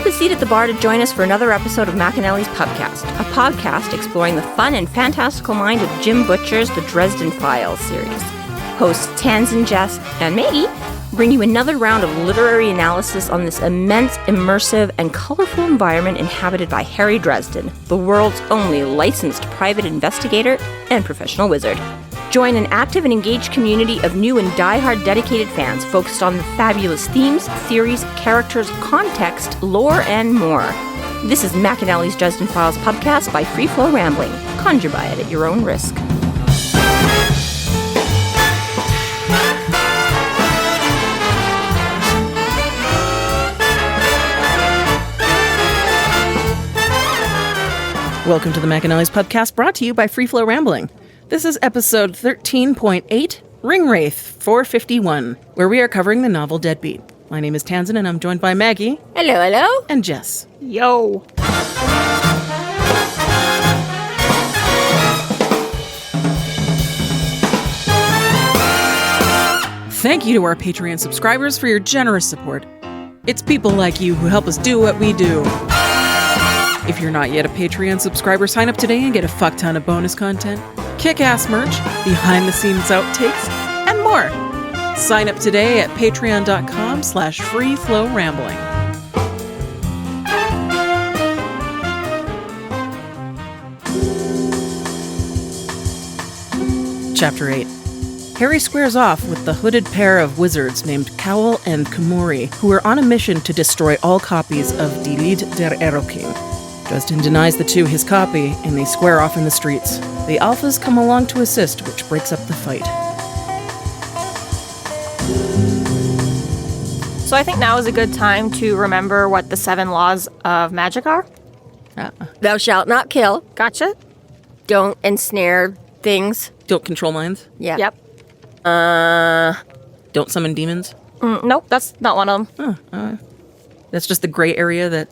up a seat at the bar to join us for another episode of McAnally's Pubcast, a podcast exploring the fun and fantastical mind of Jim Butcher's The Dresden Files series. Hosts Tanzan, Jess, and Maggie bring you another round of literary analysis on this immense, immersive, and colorful environment inhabited by Harry Dresden, the world's only licensed private investigator and professional wizard. Join an active and engaged community of new and die-hard dedicated fans focused on the fabulous themes, theories, characters, context, lore, and more. This is McAnally's Dresden Files Pubcast by Free Flow Rambling. Conjure by it at your own risk. Welcome to the McAnally's Pubcast, brought to you by Free Flow Rambling. This is episode 13.8, Ringwraith 451, where we are covering the novel Deadbeat. My name is Tanzan, and I'm joined by Maggie. Hello, hello. And Jess. Yo. Thank you to our Patreon subscribers for your generous support. It's people like you who help us do what we do. If you're not yet a Patreon subscriber, sign up today and get a fuck ton of bonus content, kick-ass merch, behind-the-scenes outtakes, and more. Sign up today at patreon.com/freeflowrambling. Chapter 8. Harry squares off with the hooded pair of wizards named Cowl and Kumori, who are on a mission to destroy all copies of Die Lied der Erlking. Dresden denies the two his copy, and they square off in the streets. The Alphas come along to assist, which breaks up the fight. So I think now is a good time to remember what the 7 laws of magic are. Thou shalt not kill. Gotcha. Don't ensnare things. Don't control minds. Yeah. Yep. Don't summon demons. Nope, that's not one of them. That's just the gray area that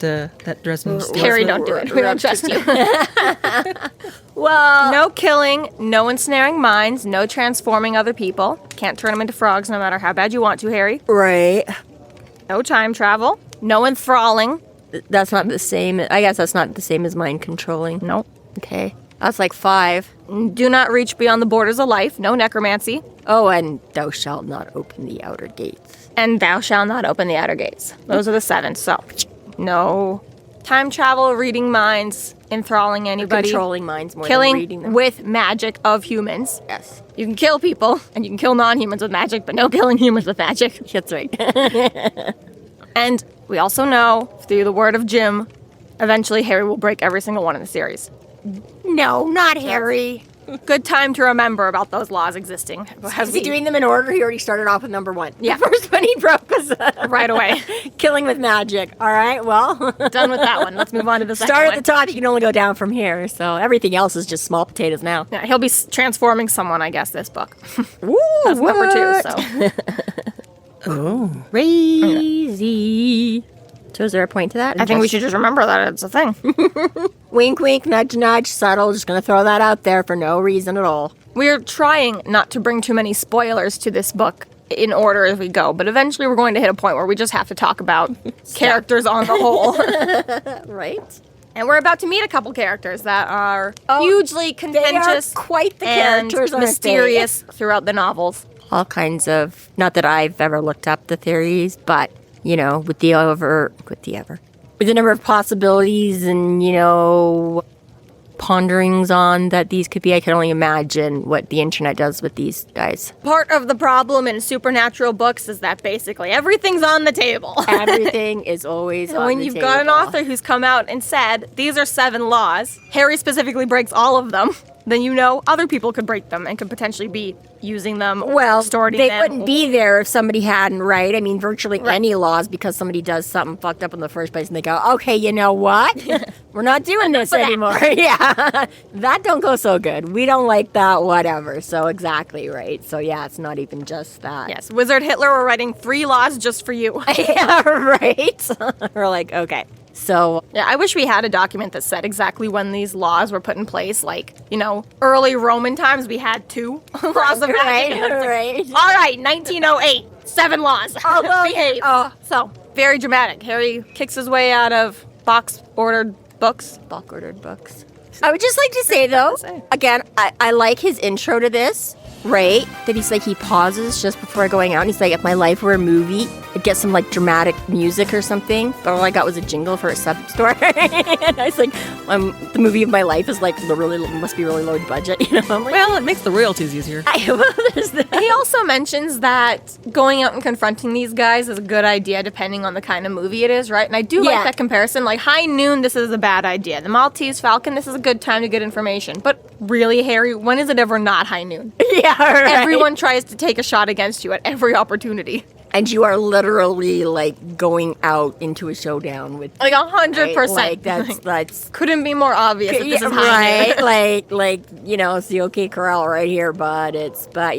Dresden steals. Harry, don't do it. We don't trust you. Well, No killing, no ensnaring minds, no transforming other people. Can't turn them into frogs no matter how bad you want to, Harry. right. No time travel. No enthralling. That's not the same. I guess that's not the same as mind controlling. Nope. Okay. That's like 5. Do not reach beyond the borders of life. No necromancy. Oh, and thou shalt not open the outer gates. And thou shalt not open the outer gates. Those are the 7. So, no time travel, reading minds, enthralling anybody. Controlling minds more Killing than reading them. with magic of humans. Yes. You can kill people, and you can kill non-humans with magic, but no killing humans with magic. That's right. And we also know, through the word of Jim, eventually Harry will break every single one in the series. No, not Harry. Good time to remember about those laws existing. Is he doing them in order? He already started off with number 1. Yeah. The first one he broke was right away. killing with magic. All right, well. Done with that one. Let's move on to the second Start one. at the top. You can only go down from here. So everything else is just small potatoes now. Yeah, he'll be transforming someone, I guess, this book. Ooh, That's number 2, so. Oh. Crazy. So is there a point to that? I think we should just remember that it's a thing. Wink, wink, nudge, nudge, subtle. Just going to throw that out there for no reason at all. We're trying not to bring too many spoilers to this book in order as we go, but eventually we're going to hit a point where we just have to talk about characters on the whole. Right? And we're about to meet a couple characters that are hugely contentious quite the and characters, aren't they? mysterious throughout the novels. All kinds of, not that I've ever looked up the theories, but, you know, with the number of possibilities and, you know, ponderings on that these could be, I can only imagine what the internet does with these guys. Part of the problem in supernatural books is that basically everything's on the table. Everything is always on When the you've table. got an author who's come out and said, these are 7 laws, Harry specifically breaks all of them, then you know other people could break them and could potentially be using them, Well, distorting they them. wouldn't be there if somebody hadn't, right? I mean, virtually any laws, because somebody does something fucked up in the first place and they go, okay, you know what? We're not doing this anymore. Yeah. That don't go so good. We don't like that, whatever. So exactly, right? So yeah, it's not even just that. Yes, Wizard Hitler were writing 3 laws just for you. Yeah, right? We're like, okay. So, Yeah, I wish we had a document that said exactly when these laws were put in place. Like, you know, early Roman times, we had 2 laws of right, magic. right. All right, 1908, 7 laws. Although, Behave. so, very dramatic. Harry kicks his way out of box-ordered books. I would just like to say, though, again, I like his intro to this, right? That he's like, he pauses just before going out, and he's like, if my life were a movie, I'd get some, like, dramatic music or something, but all I got was a jingle for a sub store. And I was like, the movie of my life is, like, must be really low budget, you know? I'm like, Well, it makes the royalties easier. there's that. He also mentions that going out and confronting these guys is a good idea depending on the kind of movie it is, right? And I do like that comparison. Like, High Noon, this is a bad idea. The Maltese Falcon, this is a good time to get information. But really, Harry, when is it ever not High Noon? Yeah, right. Everyone tries to take a shot against you at every opportunity. And you are literally, like, going out into a showdown with... Like 100%. Like, that's... Couldn't be more obvious that this is High Noon. Right, like, you know, it's the OK Corral right here, but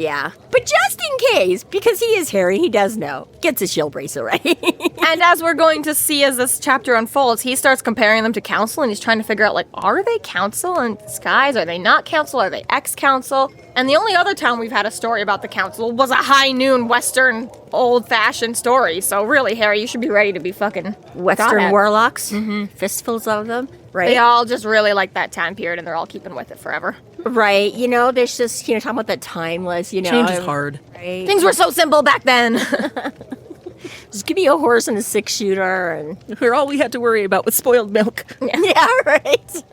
yeah. But just in case, because he is Harry, he does know. Gets his shield bracelet, right? And as we're going to see as this chapter unfolds, he starts comparing them to council, and he's trying to figure out, like, are they council in disguise? Are they not council? Are they ex-council? And the only other time we've had a story about the council was a High Noon Western old-fashioned story. So really, Harry, you should be ready to be fucking Western warlocks. Mm-hmm. Fistfuls of them, right? They all just really like that time period, and they're all keeping with it forever. Right. You know, there's just, you know, talking about that timeless, you know. Change is hard. Right. Things were so simple back then. Just give me a horse and a 6-shooter and... Where all we had to worry about was spoiled milk. Yeah, right.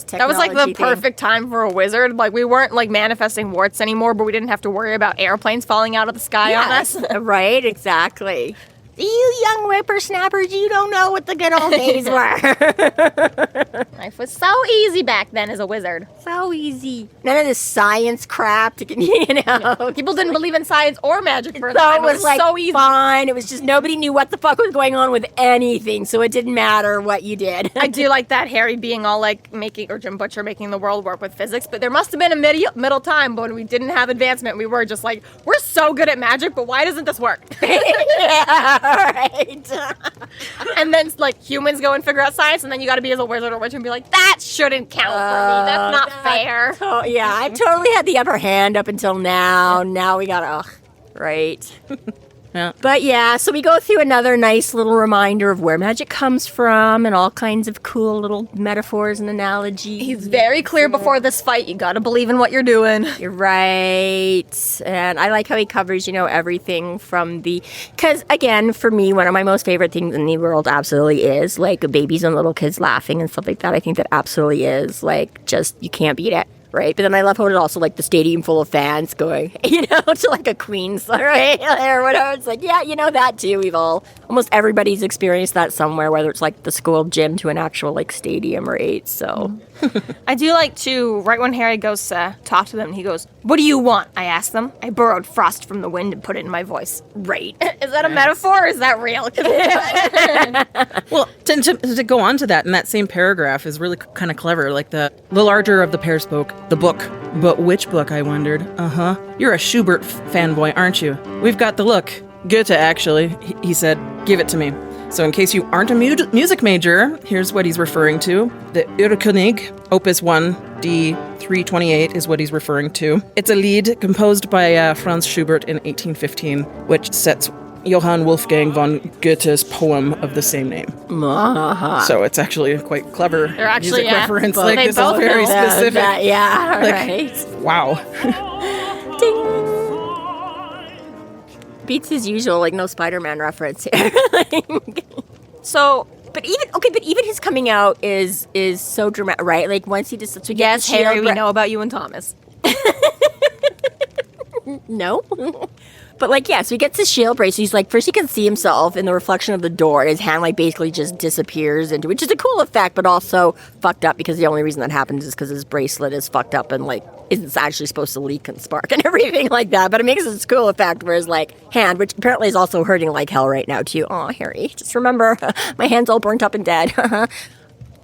That was like the perfect time for a wizard. Like, we weren't like manifesting warts anymore, but we didn't have to worry about airplanes falling out of the sky on us. Right, exactly. You young whippersnappers, you don't know what the good old days were. Life was so easy back then as a wizard. So easy. None of this science crap, you know. People didn't believe in science or magic for a So time. it was like so easy. fine. It was just nobody knew what the fuck was going on with anything, so it didn't matter what you did. I do like that Harry being all like Jim Butcher making the world work with physics, but there must have been a middle time when we didn't have advancement. We were just like, we're so good at magic, but why doesn't this work? Yeah, right. And then like humans go and figure out science, and then you got to be as a wizard or witch and be like, that shouldn't count for me. That's not fair. Yeah, I totally had the upper hand up until now. Now we got right. Yeah. But yeah, so we go through another nice little reminder of where magic comes from and all kinds of cool little metaphors and analogies. He's very clear before this fight. You got to believe in what you're doing. You're right. And I like how he covers, you know, everything from because again, for me, one of my most favorite things in the world absolutely is like babies and little kids laughing and stuff like that. I think that absolutely is like just, you can't beat it. Right, but then I love how it's also like the stadium full of fans going, you know, to like a Queen's, right, or whatever. It's like, yeah, you know, that too. Almost everybody's experienced that somewhere, whether it's like the school gym to an actual like stadium, right? So I do like to, right when Harry goes to talk to them, he goes, what do you want? I asked them. I borrowed frost from the wind and put it in my voice. Right. Is that a metaphor or is that real? Well, to go on to that, in that same paragraph is really kind of clever. Like the larger of the pair spoke, the book. But which book, I wondered? Uh-huh. You're a Schubert fanboy, aren't you? We've got the look. Goethe, actually. He said, give it to me. So in case you aren't a music major, here's what he's referring to. The Erlking, Opus 1, D328 is what he's referring to. It's a Lied composed by Franz Schubert in 1815, which sets Johann Wolfgang von Goethe's poem of the same name. So it's actually quite clever. They're actually, music reference. Like, they this both is very know. specific. Yeah, Like, right. Wow. Ding. Beats his usual, like, no Spider-Man reference here. But even his coming out is so dramatic, right? Like, once he just... So Yes, Harry, we know about you and Thomas. No. But, like, yeah, so he gets his shield brace. He's like, first he can see himself in the reflection of the door, and his hand, like, basically just disappears into, which is a cool effect, but also fucked up because the only reason that happens is because his bracelet is fucked up and, like, isn't actually supposed to leak and spark and everything like that. But it makes this cool effect where his, like, hand, which apparently is also hurting like hell right now, too. Oh, Harry, just remember, my hand's all burnt up and dead.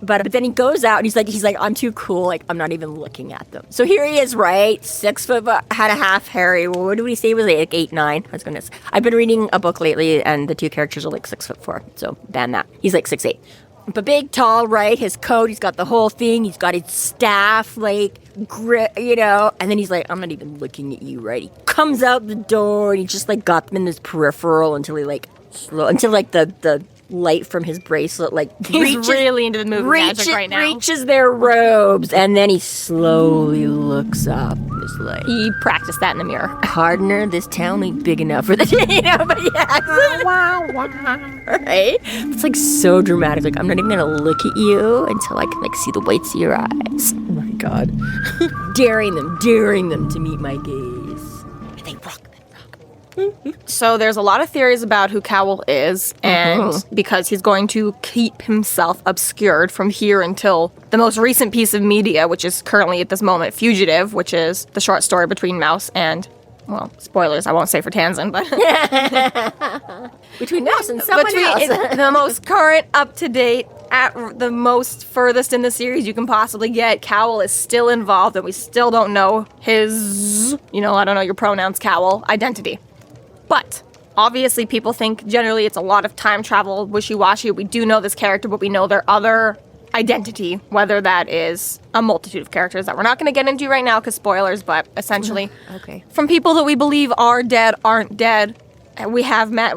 But then he goes out and he's like, I'm too cool. Like, I'm not even looking at them. So here he is, right? 6 foot and a half, Harry. Well, what did we say? He was like 8'9". I was gonna. I've been reading a book lately, and the two characters are like 6'4". So ban that. He's like 6'8". But big, tall, right? His coat. He's got the whole thing. He's got his staff, like, you know. And then he's like, I'm not even looking at you, right? He comes out the door and he just like got them in his peripheral until he like slow until like the light from his bracelet like He's really into the movie magic right now. Reaches their robes, and then he slowly looks up. Just like He practiced that in the mirror. Hardner, this town ain't big enough for the but yeah. Right? It's like so dramatic. Like I'm not even gonna look at you until I can like see the whites of your eyes. Oh my god. Daring them to meet my gaze. And they rock. So there's a lot of theories about who Cowl is, and because he's going to keep himself obscured from here until the most recent piece of media, which is currently at this moment Fugitive, which is the short story between Mouse and, well, spoilers, I won't say for Tanzan, but Between Mouse and someone else. the most current, up-to-date, at the most furthest in the series you can possibly get, Cowl is still involved, and we still don't know his, I don't know your pronouns, Cowl, identity. But obviously people think generally it's a lot of time travel, wishy-washy. We do know this character, but we know their other identity, whether that is a multitude of characters that we're not going to get into right now because spoilers, but essentially from people that we believe are dead, aren't dead. We haven't met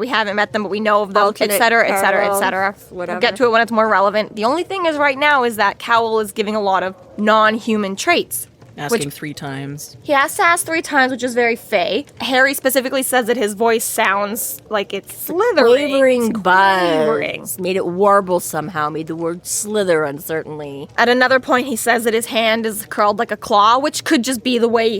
them, but we know of them, etc., etc., etc. We'll get to it when it's more relevant. The only thing is right now is that Cowl is giving a lot of non-human traits. Asking 3 times. He has to ask 3 times, which is very Fae. Harry specifically says that his voice sounds like it's slithering. Quavering buzz. Made it warble somehow. Made the word slither uncertainly. At another point, he says that his hand is curled like a claw, which could just be the way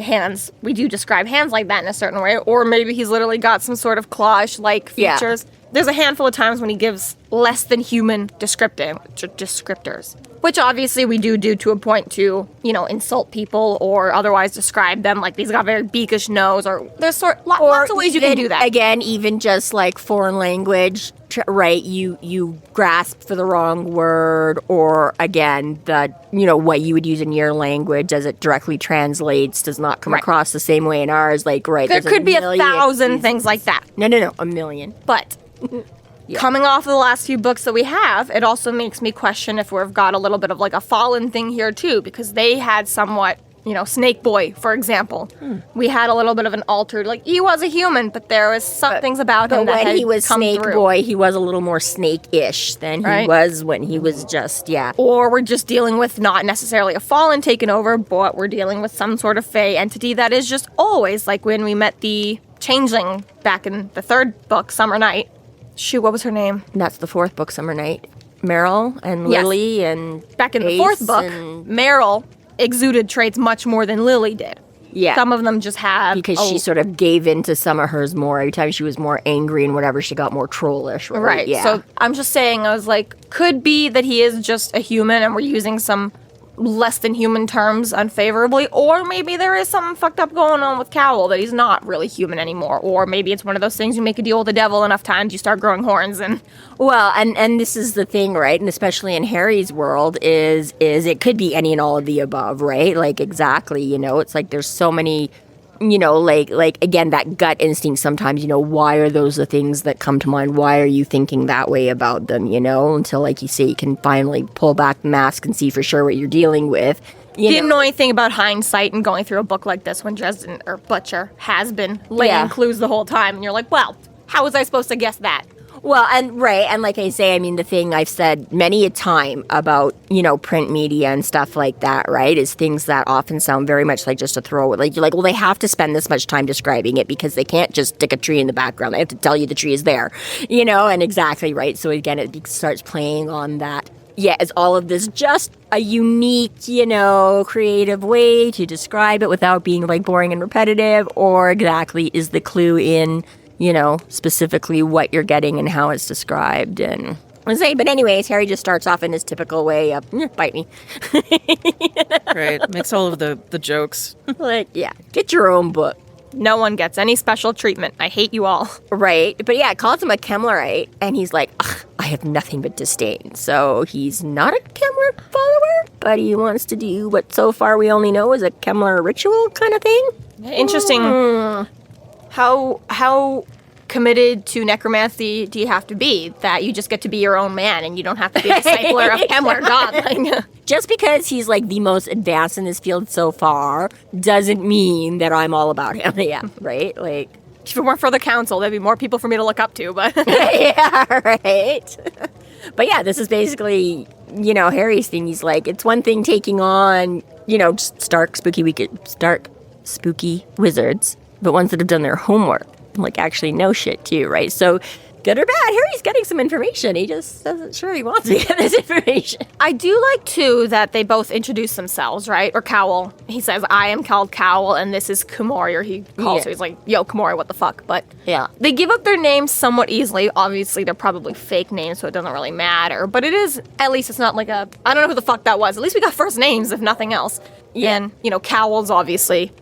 we do describe hands like that in a certain way. Or maybe he's literally got some sort of clawish-like features. Yeah. There's a handful of times when he gives less than human descriptors. Which obviously we do to a point to, insult people or otherwise describe them. Like, he's got a very beakish nose, or there's lots of ways you can do that. Again, even just like foreign language, right? You grasp for the wrong word, or again, what you would use in your language as it directly translates does not come across the same way in ours. Like, right. There could be 1,000 things like that. No, a million. But coming off of the last few books that we have, it also makes me question if we've got a little bit of like a fallen thing here too, because they had somewhat, Snake Boy, for example. We had a little bit of an altered, like he was a human, but there was some things about him that had come through. When he was Snake Boy, he was a little more snake-ish than he was when he was just, Or we're just dealing with not necessarily a fallen taken over, but we're dealing with some sort of Fae entity that is just always, like when we met the Changeling back in the 3rd book, Summer Night. Shoot, what was her name? That's the 4th book, Summer Night. Meryl and Lily and back in the 4th book, Meryl exuded traits much more than Lily did. Yeah. Some of them just had... Because she sort of gave in to some of hers more. Every time she was more angry and whatever, she got more trollish. Right. Yeah. So I'm just saying, I was like, could be that he is just a human and we're using some less than human terms unfavorably, or maybe there is something fucked up going on with Cowl that he's not really human anymore, or maybe it's one of those things you make a deal with the devil enough times you start growing horns. And well, and this is the thing, right? And especially in Harry's world is it could be any and all of the above, right? Like exactly, it's like there's so many, like again, that gut instinct sometimes, why are those the things that come to mind? Why are you thinking that way about them, until, like you say, you can finally pull back the mask and see for sure what you're dealing with. Didn't know anything about hindsight and going through a book like this when Dresden or Butcher has been laying clues the whole time. And you're like, well, how was I supposed to guess that? Well, and like I say, I mean, the thing I've said many a time about, print media and stuff like that, right, is things that often sound very much like just a throwaway. Like, you're like, well, they have to spend this much time describing it because they can't just stick a tree in the background. They have to tell you the tree is there, and exactly, right? So again, it starts playing on that. Yeah, is all of this just a unique, creative way to describe it without being, like, boring and repetitive? Or exactly is the clue in... specifically what you're getting and how it's described. And but anyways, Harry just starts off in his typical way of, bite me. Right, makes all of the jokes. Like, yeah, get your own book. No one gets any special treatment. I hate you all. Right, but yeah, it calls him a Kemmlerite, and he's like, I have nothing but disdain. So he's not a Kemmler follower, but he wants to do what so far we only know is a Kemmler ritual kind of thing. Interesting. How committed to necromancy do you have to be that you just get to be your own man and you don't have to be a discipler of Kemmler God? Just because he's like the most advanced in this field so far doesn't mean that I'm all about him. Yeah, right? Like, If it weren't for the council, there'd be more people for me to look up to, but... Yeah, right. But yeah, this is basically, Harry's thing. He's like, it's one thing taking on, just stark, spooky wizards, but ones that have done their homework, like actually know shit too, right? So, good or bad, Harry's getting some information. He just isn't sure he wants to get this information. I do like, too, that they both introduce themselves, right? Or Cowl. He says, I am called Cowl, and this is Kumori, or he calls her. He's like, yo, Kumori, what the fuck? But yeah, they give up their names somewhat easily. Obviously, they're probably fake names, so it doesn't really matter. But it is, at least it's not like I don't know who the fuck that was. At least we got first names, if nothing else. Yeah. And, Cowl's obviously,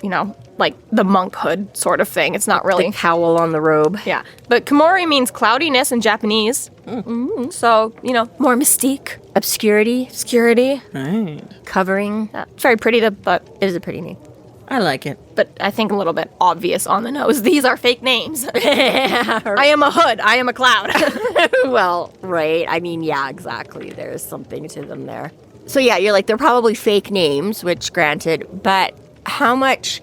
like the monkhood sort of thing. It's not really... The cowl on the robe. Yeah. But Kumori means cloudiness in Japanese. Mm-hmm. So, more mystique. Obscurity. Right. Covering. It's very pretty, but it is a pretty name. I like it. But I think a little bit obvious on the nose. These are fake names. I am a hood. I am a cloud. Well, right. I mean, yeah, exactly. There's something to them there. So yeah, you're like, they're probably fake names, which granted, but how much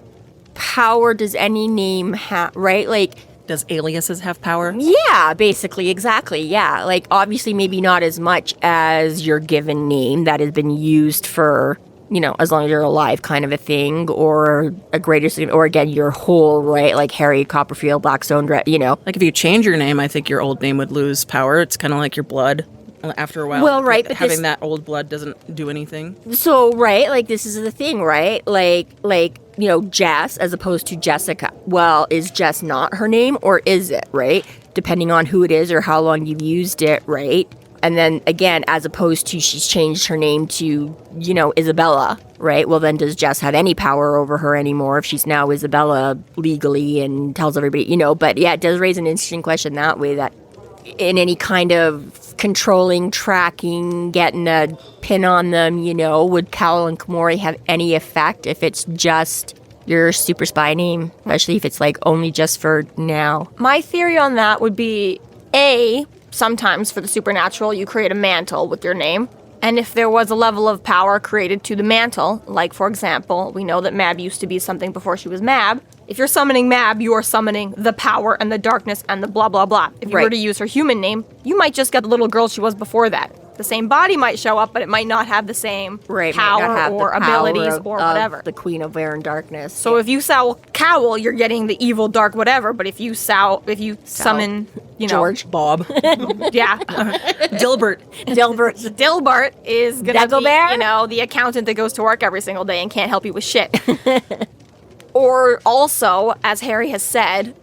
power does any name have, right? Like, does aliases have power? Yeah, basically, exactly, yeah. Like, obviously, maybe not as much as your given name that has been used for, as long as you're alive kind of a thing, or a greater, or again, your whole, right? Like Harry Copperfield, Blackstone, Like, if you change your name, I think your old name would lose power. It's kind of like your blood. After a while, well, right, but having that old blood doesn't do anything. So, right, like, this is the thing, right? Like, Jess as opposed to Jessica. Well, is Jess not her name, or is it, right? Depending on who it is or how long you've used it, right? And then, again, as opposed to she's changed her name to, Isabella, right? Well, then does Jess have any power over her anymore if she's now Isabella legally and tells everybody, But, yeah, it does raise an interesting question that way, that in any kind of controlling, tracking, getting a pin on them, would Cowl and Kumori have any effect if it's just your super spy name, especially if it's like only just for now? My theory on that would be, sometimes for the supernatural, you create a mantle with your name. And if there was a level of power created to the mantle, like, for example, we know that Mab used to be something before she was Mab. If you're summoning Mab, you are summoning the power and the darkness and the blah, blah, blah. If you were to use her human name, you might just get the little girl she was before that. The same body might show up, but it might not have the same power or abilities or whatever. The Queen of Air and Darkness. So if you Cowl, you're getting the evil, dark, whatever. But if you summon, George, Bob, yeah, Dilbert is gonna be, the accountant that goes to work every single day and can't help you with shit. Or also, as Harry has said,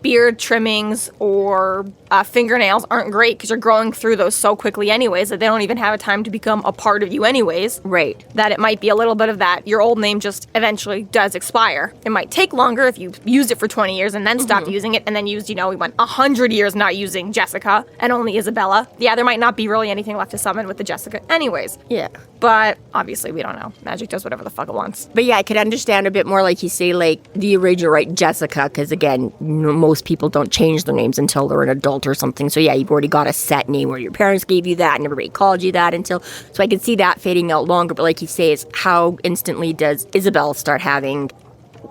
beard trimmings or fingernails aren't great because you're growing through those so quickly anyways that they don't even have a time to become a part of you anyways. Right. That it might be a little bit of that. Your old name just eventually does expire. It might take longer if you used it for 20 years and then stopped using it and then used, we went 100 years not using Jessica and only Isabella. Yeah, there might not be really anything left to summon with the Jessica anyways. Yeah. But obviously we don't know. Magic does whatever the fuck it wants. But yeah, I could understand a bit more, like you say, like the original, right, Jessica, because again, most people don't change their names until they're an adult or something. So yeah, you've already got a set name where your parents gave you that and everybody called you that until, so I could see that fading out longer. But like you say, is how instantly does Isabel start having,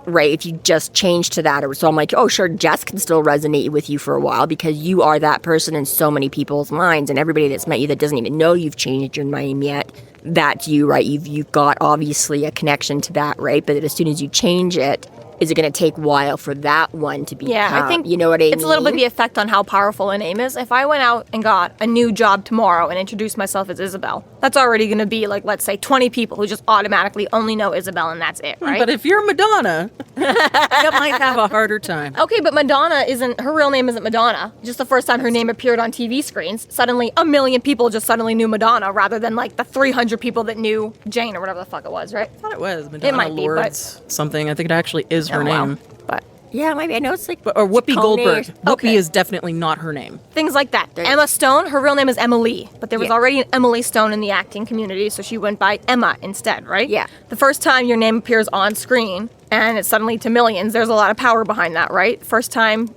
right, if you just change to that? Or so I'm like, oh sure, Jess can still resonate with you for a while because you are that person in so many people's minds, and everybody that's met you that doesn't even know you've changed your name yet, that's you, right? You've got obviously a connection to that, right? But as soon as you change it, is it going to take a while for that one to become, I think you know what I mean? It's a little bit of the effect on how powerful a name is. If I went out and got a new job tomorrow and introduced myself as Isabel, that's already going to be like, let's say 20 people who just automatically only know Isabel and that's it, right? But if you're Madonna, you might have a harder time. Okay, but Madonna her real name isn't Madonna. Just the first time her name appeared on TV screens, suddenly a million people just suddenly knew Madonna rather than like the 300 people that knew Jane or whatever the fuck it was, right? I thought it was Madonna it might be, Lourdes something. I think it actually is her name. But yeah, maybe. I know it's like... Or Whoopi Goldberg. Whoopi Okay. is definitely not her name. Things like that. Emma Stone, her real name is Emily, but there was already an Emily Stone in the acting community, so she went by Emma instead, right? Yeah. The first time your name appears on screen, and it's suddenly to millions, there's a lot of power behind that, right? First time,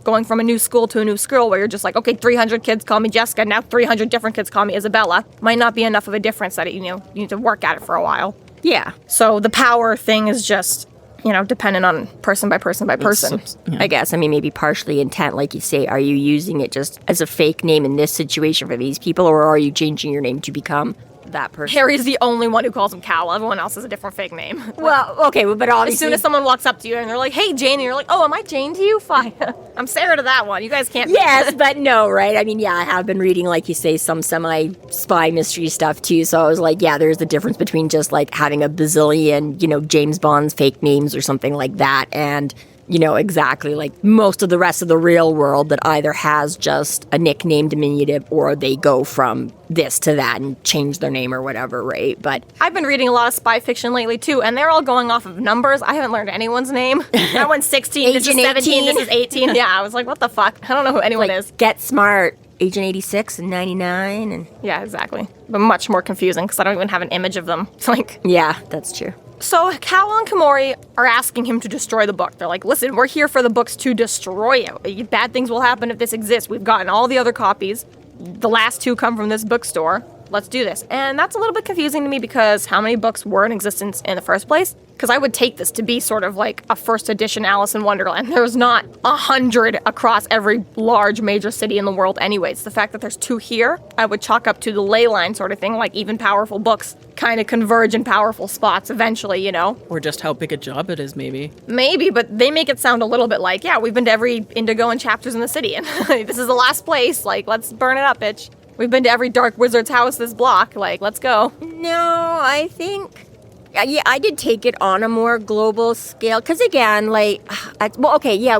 going from a new school to a new school where you're just like, okay, 300 kids call me Jessica, now 300 different kids call me Isabella. Might not be enough of a difference that, you need to work at it for a while. Yeah. So the power thing is just... dependent on person by person by person. I guess. I mean, maybe partially intent, like you say. Are you using it just as a fake name in this situation for these people, or are you changing your name to become that person? Harry's the only one who calls him Cowl. Everyone else has a different fake name. Well, okay, but obviously... As soon as someone walks up to you and they're like, hey, Jane, and you're like, oh, am I Jane to you? Fine. I'm Sarah to that one. You guys can't... Yes, but no, right? I mean, yeah, I have been reading, like you say, some semi-spy mystery stuff, too. So I was like, yeah, there's a difference between just, like, having a bazillion, James Bond's fake names or something like that, and... exactly like most of the rest of the real world that either has just a nickname diminutive or they go from this to that and change their name or whatever, right? But I've been reading a lot of spy fiction lately too, and they're all going off of numbers. I haven't learned anyone's name. That one's 16, this is 17, this is 18. Yeah, I was like, what the fuck? I don't know who anyone is. Get Smart, Agent 86 and 99. And yeah, exactly. But much more confusing because I don't even have an image of them. It's like... Yeah, that's true. So Cowl and Kumori are asking him to destroy the book. They're like, listen, we're here for the books to destroy it. Bad things will happen if this exists. We've gotten all the other copies. The last 2 come from this bookstore. Let's do this. And that's a little bit confusing to me because how many books were in existence in the first place? Because I would take this to be sort of like a first edition Alice in Wonderland. There's not 100 across every large major city in the world anyways. The fact that there's 2 here, I would chalk up to the ley line sort of thing, like even powerful books kind of converge in powerful spots eventually, Or just how big a job it is, maybe. Maybe, but they make it sound a little bit like, yeah, we've been to every Indigo and chapters in the city, and this is the last place, like, let's burn it up, bitch. We've been to every Dark Wizard's house this block, like, let's go. No, I think... Yeah, I did take it on a more global scale. Because again, we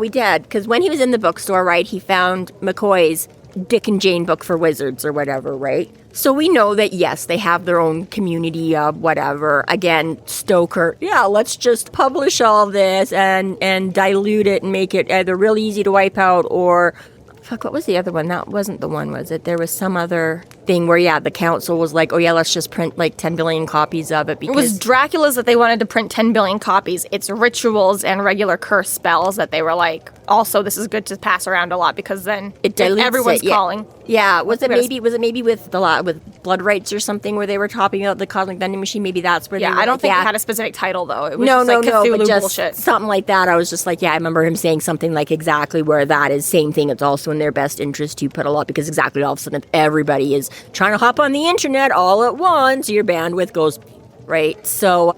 did. Because when he was in the bookstore, right, he found McCoy's Dick and Jane book for wizards or whatever, right? So we know that, yes, they have their own community of whatever. Again, Stoker, yeah, let's just publish all this and dilute it and make it either really easy to wipe out or... Fuck, what was the other one? That wasn't the one, was it? There was some other thing where, yeah, the council was like, oh, yeah, let's just print like 10 billion copies of it because... It was Dracula's that they wanted to print 10 billion copies. It's rituals and regular curse spells that they were like, also, this is good to pass around a lot because then it dilutes everyone's calling. Yeah, was it maybe with blood rights or something where they were talking about the cosmic vending machine? Maybe that's where. Yeah, I don't think it had a specific title though. It was Cthulhu but just bullshit, something like that. I was just like, yeah, I remember him saying something like exactly where that is. Same thing. It's also in their best interest to put a lot because exactly all of a sudden if everybody is trying to hop on the internet all at once, your bandwidth goes right. So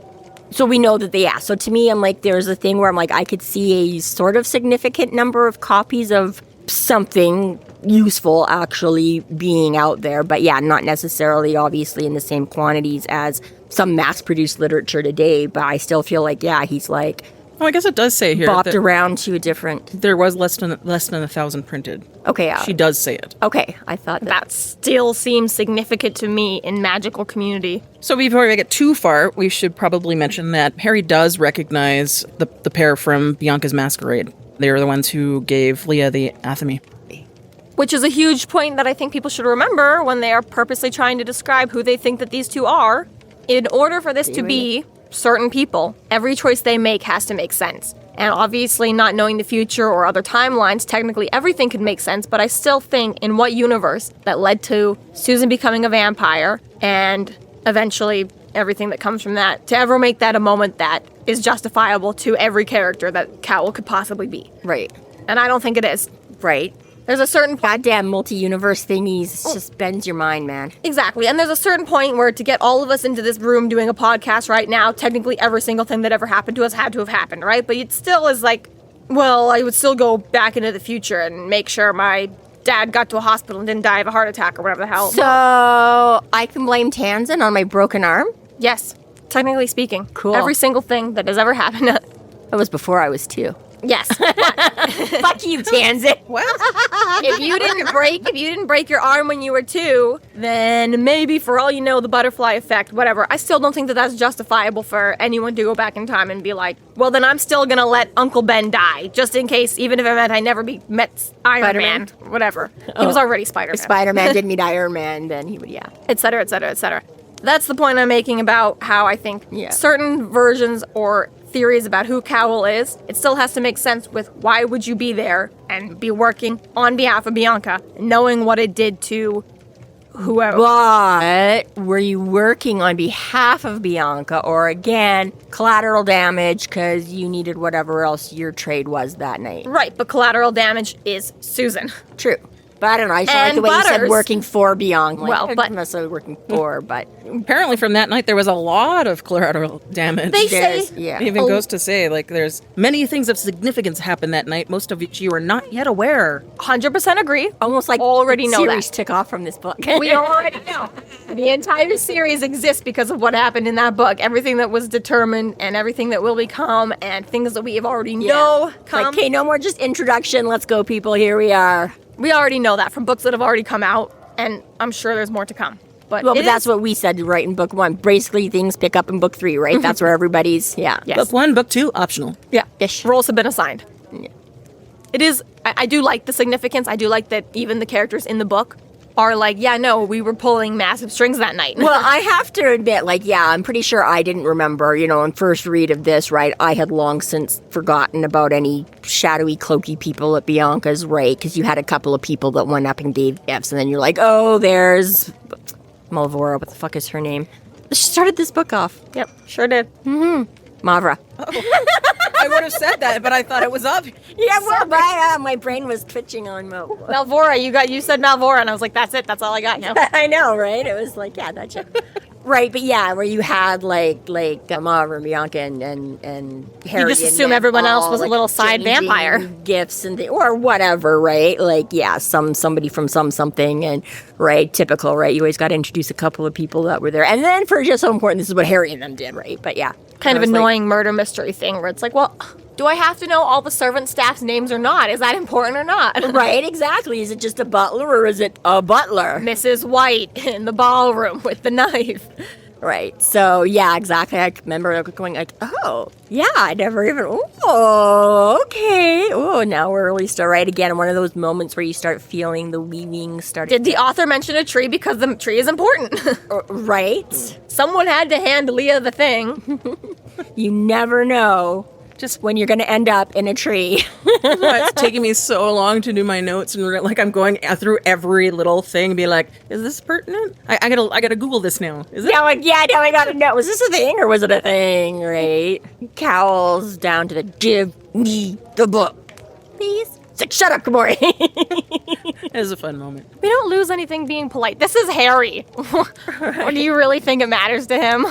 we know that so to me, I'm like, there's a thing where I'm like, I could see a sort of significant number of copies of something useful actually being out there. But yeah, not necessarily obviously in the same quantities as some mass-produced literature today. But I still feel like, yeah, he's like... Oh, I guess it does say here bopped around to a different... There was less than 1,000 printed. Okay, yeah. She does say it. Okay, I thought that still seems significant to me in magical community. So before we get too far, we should probably mention that Harry does recognize the pair from Bianca's Masquerade. They are the ones who gave Leah the athame. Which is a huge point that I think people should remember when they are purposely trying to describe who they think that these two are. In order for this to be certain people, every choice they make has to make sense. And obviously, not knowing the future or other timelines, technically everything could make sense, but I still think in what universe that led to Susan becoming a vampire and eventually everything that comes from that, to ever make that a moment that is justifiable to every character that Cowl could possibly be. Right. And I don't think it is. Right. There's a certain... Goddamn multi-universe thingies. It just bends your mind, man. Exactly. And there's a certain point where to get all of us into this room doing a podcast right now, technically every single thing that ever happened to us had to have happened, right? But it still is like, well, I would still go back into the future and make sure my dad got to a hospital and didn't die of a heart attack or whatever the hell. So I can blame Tanzan on my broken arm? Yes. Technically speaking. Cool. Every single thing that has ever happened. That was before I was 2. Yes. Fuck you, Tanzan. What? If you didn't break your arm when you were 2, then maybe for all you know, the butterfly effect, whatever. I still don't think that that's justifiable for anyone to go back in time and be like, well, then I'm still gonna let Uncle Ben die, just in case, even if it meant I never met Iron Spider-Man? Man, whatever. He was already Spider-Man. If Spider-Man didn't meet Iron Man, then he would, yeah. Et cetera, et cetera, et cetera. That's the point I'm making about how I think certain versions or theories about who Cowl is, it still has to make sense with why would you be there and be working on behalf of Bianca, knowing what it did to whoever. But were you working on behalf of Bianca, or again, collateral damage because you needed whatever else your trade was that night? Right, but collateral damage is Susan. True. But I don't know. I just like And the way you said Butters. working for Bianca. Like, Well, not but- necessarily working for, but Apparently from that night there was a lot of collateral damage. They say- there's, yeah. It even goes to say, like, there's many things of significance happen that night, most of which you are not yet aware. 100% agree. Almost like Already know series that. took off from this book. We already know. The entire series exists because of what happened in that book. Everything that was determined and everything that will become and things that we have already know come. Like, okay, no more just introduction. Let's go, people. Here we are. We already know that from books that have already come out, and I'm sure there's more to come. But, Well, it but that's is- what we said right in book 1. Basically, things pick up in book 3, right? That's where everybody's, yeah. Yes. Book 1, Book 2, optional. Yeah, Ish. roles have been assigned. It is. I do like the significance. I do like that even the characters in the book are like, yeah, no, we were pulling massive strings that night. Well, I have to admit, like, yeah, I'm pretty sure I didn't remember, on first read of this, right? I had long since forgotten about any shadowy, cloaky people at Bianca's, right? Because you had a couple of people that went up and gave gifts, and then you're like, oh, there's Malvora. What the fuck is her name? She started this book off. Yep, sure did. Mavra. I would have said that, but I thought it was up. Yeah, well, my brain was twitching on Malvora. Malvora, you said Malvora, and I was like, that's it. That's all I got now. I know, right? It was like, yeah, that's it. Right, but yeah, where you had like Mavra and Bianca and Harry. just and assume them everyone else all, was a like, little side exchanging vampire. gifts and or whatever, right? Like, yeah, somebody from something, and right, typical, right? You always got to introduce a couple of people that were there, and then for just so important, this is what Harry and them did, right? But yeah, Kind of I was like, annoying murder mystery thing where it's like, well, do I have to know all the servant staff's names or not? Is that important or not? right, exactly. Is it just a butler or is it a butler? Mrs. White in the ballroom with the knife. Right. So, yeah, exactly. I remember going like, oh, yeah, I never even, oh, okay. Oh, now we're really start right again. One of those moments where you start feeling the weaving start. Did the author mention a tree because the tree is important? Right? Someone had to hand Leah the thing. You never know just when you're going to end up in a tree. It's taking me so long to do my notes, and like I'm going through every little thing and be like, is this pertinent? I gotta Google this now. Is it? Now I got to know, was this a thing or was it a thing, right? Cowls down to the give me the book, please. It's like, shut up, Kumori. It was a fun moment. We don't lose anything being polite. This is Harry. Or do you really think it matters to him?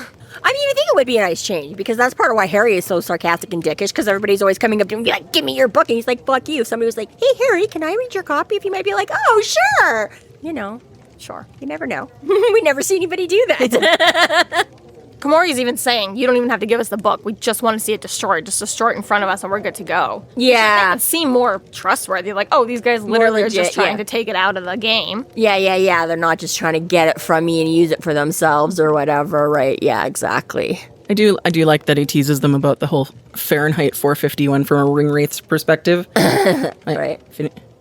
I mean, I think it would be a nice change because that's part of why Harry is so sarcastic and dickish because everybody's always coming up to him and be like, give me your book. And he's like, fuck you. If somebody was like, hey, Harry, can I read your copy? If you might be like, oh, sure. Sure. You never know. We never see anybody do that. Komori's even saying, you don't even have to give us the book. We just want to see it destroyed. Just destroy it in front of us and we're good to go. Yeah. It seem more trustworthy. Like, oh, these guys literally are legit, just trying yeah. to take it out of the game. Yeah. They're not just trying to get it from me and use it for themselves or whatever, right? Yeah, exactly. I do like that he teases them about the whole Fahrenheit 451 from a Ringwraith's perspective. Right.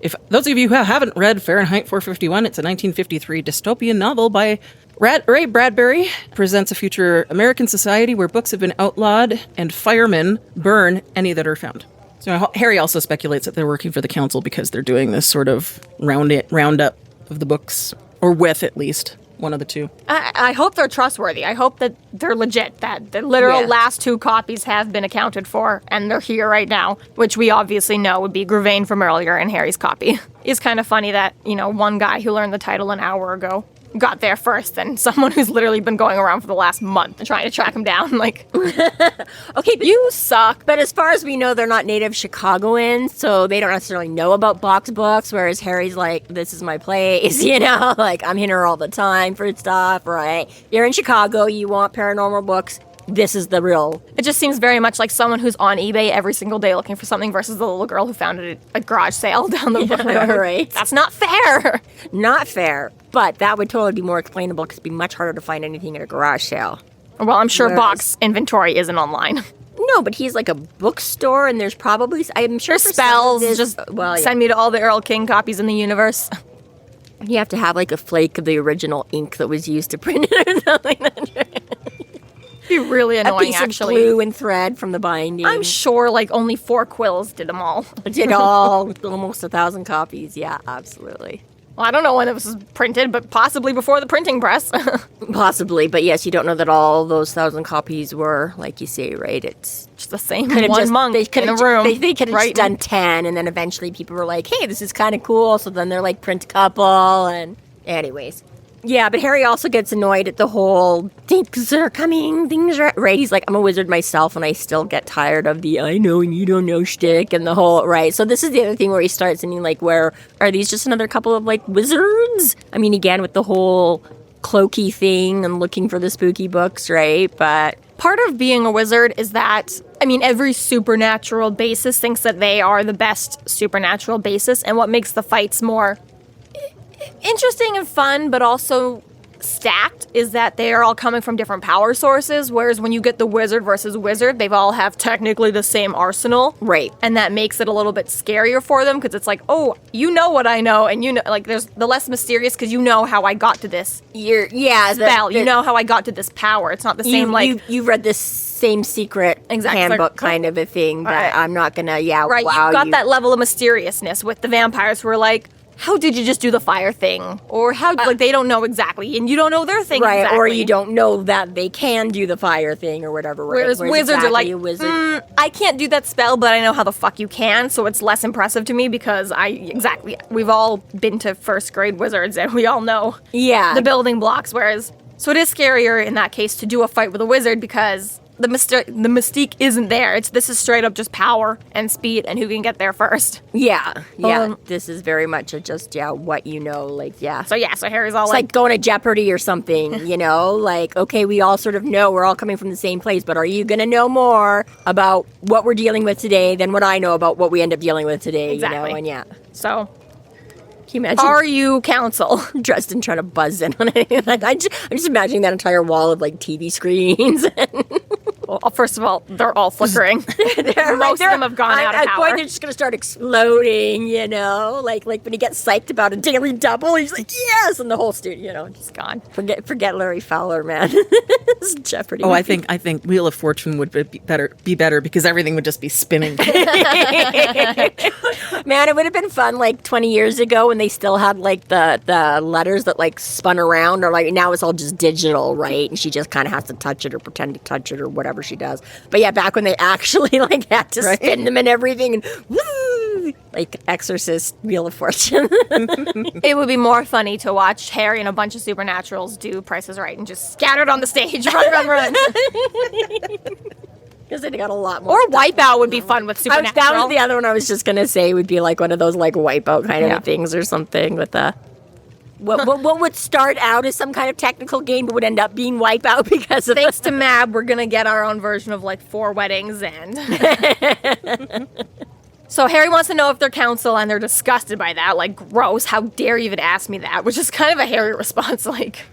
If those of you who haven't read Fahrenheit 451, it's a 1953 dystopian novel by Ray Bradbury. Presents a future American society where books have been outlawed and firemen burn any that are found. So Harry also speculates that they're working for the council because they're doing this sort of roundup of the books, or with at least one of the two. I hope they're trustworthy. I hope that they're legit, that the literal Yeah. last 2 copies have been accounted for, and they're here right now, which we obviously know would be Gravane from earlier and Harry's copy. It's kind of funny that, one guy who learned the title an hour ago got there first, and someone who's literally been going around for the last month and trying to track him down. Like, Okay, but you suck. But as far as we know, they're not native Chicagoans, so they don't necessarily know about box books, whereas Harry's like, this is my place, like, I'm here all the time for stuff, right? You're in Chicago, you want paranormal books, this is the real... It just seems very much like someone who's on eBay every single day looking for something versus the little girl who found it at a garage sale down the road. Right. That's not fair. Not fair, but that would totally be more explainable because it'd be much harder to find anything at a garage sale. Well, I'm sure Whereas- box inventory isn't online. No, but he's like a bookstore, and there's probably... I'm sure for some of Spells, this- just well, yeah. send me to all the Erlking copies in the universe. You have to have like a flake of the original ink that was used to print it or something. Be really A annoying, piece actually. of glue and thread from the binding. I'm sure like only 4 quills did them all. Did all almost 1,000 copies. Yeah, absolutely. Well, I don't know when it was printed, but possibly before the printing press. Possibly, but yes, you don't know that all those 1,000 copies were, like you say, right? It's Just the same could've one just- monk they could've in a ju- room. They could have right? just done 10, and then eventually people were like, hey, this is kind of cool. So then they're like, print a couple, and anyways. Yeah, but Harry also gets annoyed at the whole things are coming, things are right. He's like, I'm a wizard myself, and I still get tired of the I know and you don't know shtick and the whole right. So this is the other thing where he starts and he's like, where are these just another couple of like wizards? I mean, again with the whole cloaky thing and looking for the spooky books, right? But Part of being a wizard is that, I mean, every supernatural basis thinks that they are the best supernatural basis, and what makes the fights more interesting and fun, but also stacked, is that they are all coming from different power sources, whereas when you get the wizard versus wizard, they've all have technically the same arsenal. right. And that makes it a little bit scarier for them, because it's like, oh, you know what I know, and you know, like, there's the less mysterious, because you know how I got to this spell, you know how I got to this power. It's not the same, you've read this same secret Exactly. handbook kind of a thing that Right. I'm not gonna right, wow you've got you. that level of mysteriousness with the vampires who are like, how did you just do the fire thing? Or how, like, they don't know exactly, and you don't know their thing Right, exactly. or you don't know that they can do the fire thing or whatever. Right? Whereas wizards exactly are like, a wizard. I can't do that spell, but I know how the fuck you can, so it's less impressive to me because we've all been to first grade wizards and we all know Yeah, the building blocks, whereas, so it is scarier in that case to do a fight with a wizard because the mystique isn't there. This is straight up just power and speed and who can get there first. yeah. This is very much what you know, like So Harry's all It's like going to Jeopardy or something, you know? Like, okay, we all sort of know we're all coming from the same place, but are you going to know more about what we're dealing with today than what I know about what we end up dealing with today, Exactly. you know? And yeah. so Can you imagine are you council? Dresden trying to buzz in on it? I'm just imagining that entire wall of like TV screens. Well, first of all, they're all flickering. Most of them have gone out of At power. point, they're just gonna start exploding, you know, like when he gets psyched about a daily double, he's like, yes, and the whole studio, you know, just gone. forget Larry Fowler, man. It's Jeopardy. Oh, I think Wheel of Fortune would be better because everything would just be spinning. Man, it would have been fun like 20 years ago when they still had like the letters that like spun around, or like now it's all just digital, right? And she just kind of has to touch it or pretend to touch it or whatever she does. But yeah, back when they actually like had to spin them and everything, and woo, like Exorcist, Wheel of Fortune. It would be more funny to watch Harry and a bunch of supernaturals do Price is Right and just scattered on the stage, run. Because they got a lot more. Or Wipeout would be fun with supernatural. That was the other one I was just gonna say would be like one of those like Wipeout kind of things or something with a. What would start out as some kind of technical game but would end up being Wipeout because of Thanks to Mab, we're gonna get our own version of like 4 weddings and. So Harry wants to know if they're council, and they're disgusted by that. Like, gross! How dare you even ask me that? Which is kind of a Harry response. Like,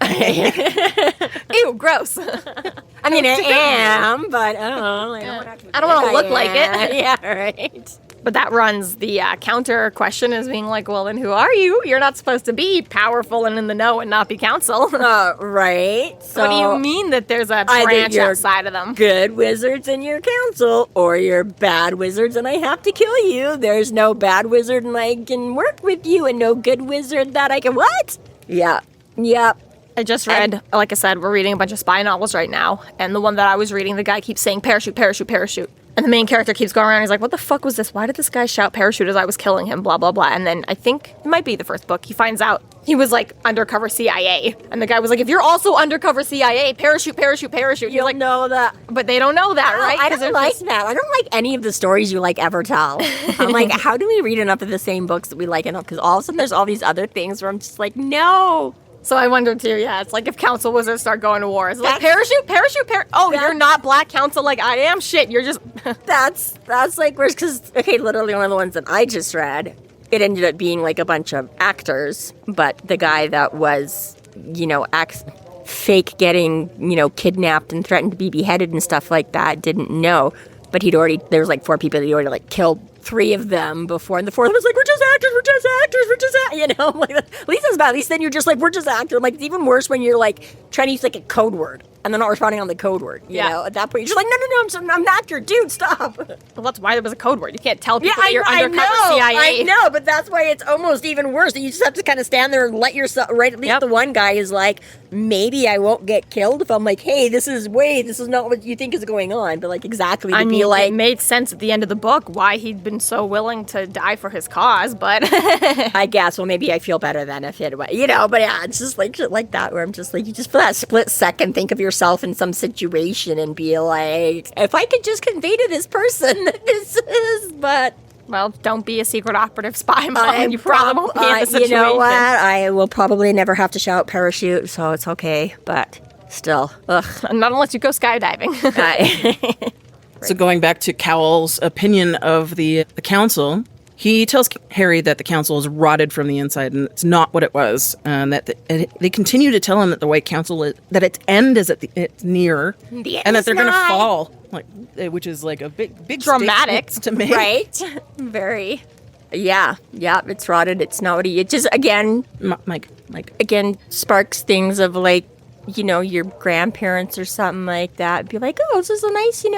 ew, gross. I mean, I am, but I I don't want to look like it. Yeah, right. But that runs the counter question as being like, well, then who are you? You're not supposed to be powerful and in the know and not be council. Right. So What do you mean that there's a either branch you're outside of them? good wizards in your council, or you're bad wizards and I have to kill you. There's no bad wizard and I can work with you, and no good wizard that I can what? Yeah. Yep. I just read, like I said, we're reading a bunch of spy novels right now, and the one that I was reading, the guy keeps saying parachute, parachute, parachute. And the main character keeps going around, he's like, what the fuck was this? Why did this guy shout parachute as I was killing him? Blah, blah, blah. And then I think it might be the first book, he finds out he was like undercover CIA. And the guy was like, if you're also undercover CIA, parachute, parachute, parachute. You'll He's like, know that. but they don't know that, right? I 'Cause don't they're like just- that. I don't like any of the stories you like ever tell. I'm like, how do we read enough of the same books that we like enough? Because all of a sudden there's all these other things where I'm just like, no. So I wonder too, yeah, it's like if council wizards start going to war. It's like parachute, parachute, parachute. Oh, you're not black council like I am? Shit, you're just... That's like where's because okay, literally one of the ones that I just read, it ended up being like a bunch of actors, but the guy that was, you know, fake getting, you know, kidnapped and threatened to be beheaded and stuff like that didn't know, but there was like 4 people that he already like killed 3 of them before, and the 4th was like, we're just actors, you know, I'm like, at least it's bad. At least then you're just like, we're just actors. I'm like, it's even worse when you're like trying to use like a code word. and they're not responding on the code word. You know, at that point, you're just like, no, I'm an actor, dude, stop. Well, that's why there was a code word. You can't tell people that you're undercover CIA. I know, but that's why it's almost even worse. You just have to kind of stand there and let yourself, right? At least the one guy is like, maybe I won't get killed if I'm like, hey, this is not what you think is going on. But like, exactly. It made sense at the end of the book why he'd been so willing to die for his cause, but I guess, well, maybe I feel better than if it was, but yeah, it's just like shit like that where I'm just like, you just for that split second think of yourself in some situation and be like, if I could just convey to this person that this is, but... Well, don't be a secret operative spy, Mom. You probably won't be in the situation. You know what? I will probably never have to shout parachute, so it's okay, but still, ugh. Not unless you go skydiving. So going back to Cowell's opinion of the council, he tells Harry that the council is rotted from the inside and it's not what it was. They continue to tell him that the White Council that its end is it's near, and that they're going to fall, which is like a big dramatic to make, right? Very. Yeah, it's rotted. It's not what it just again, Mike again sparks things of like, your grandparents or something like that. Be like, oh, this is a nice, you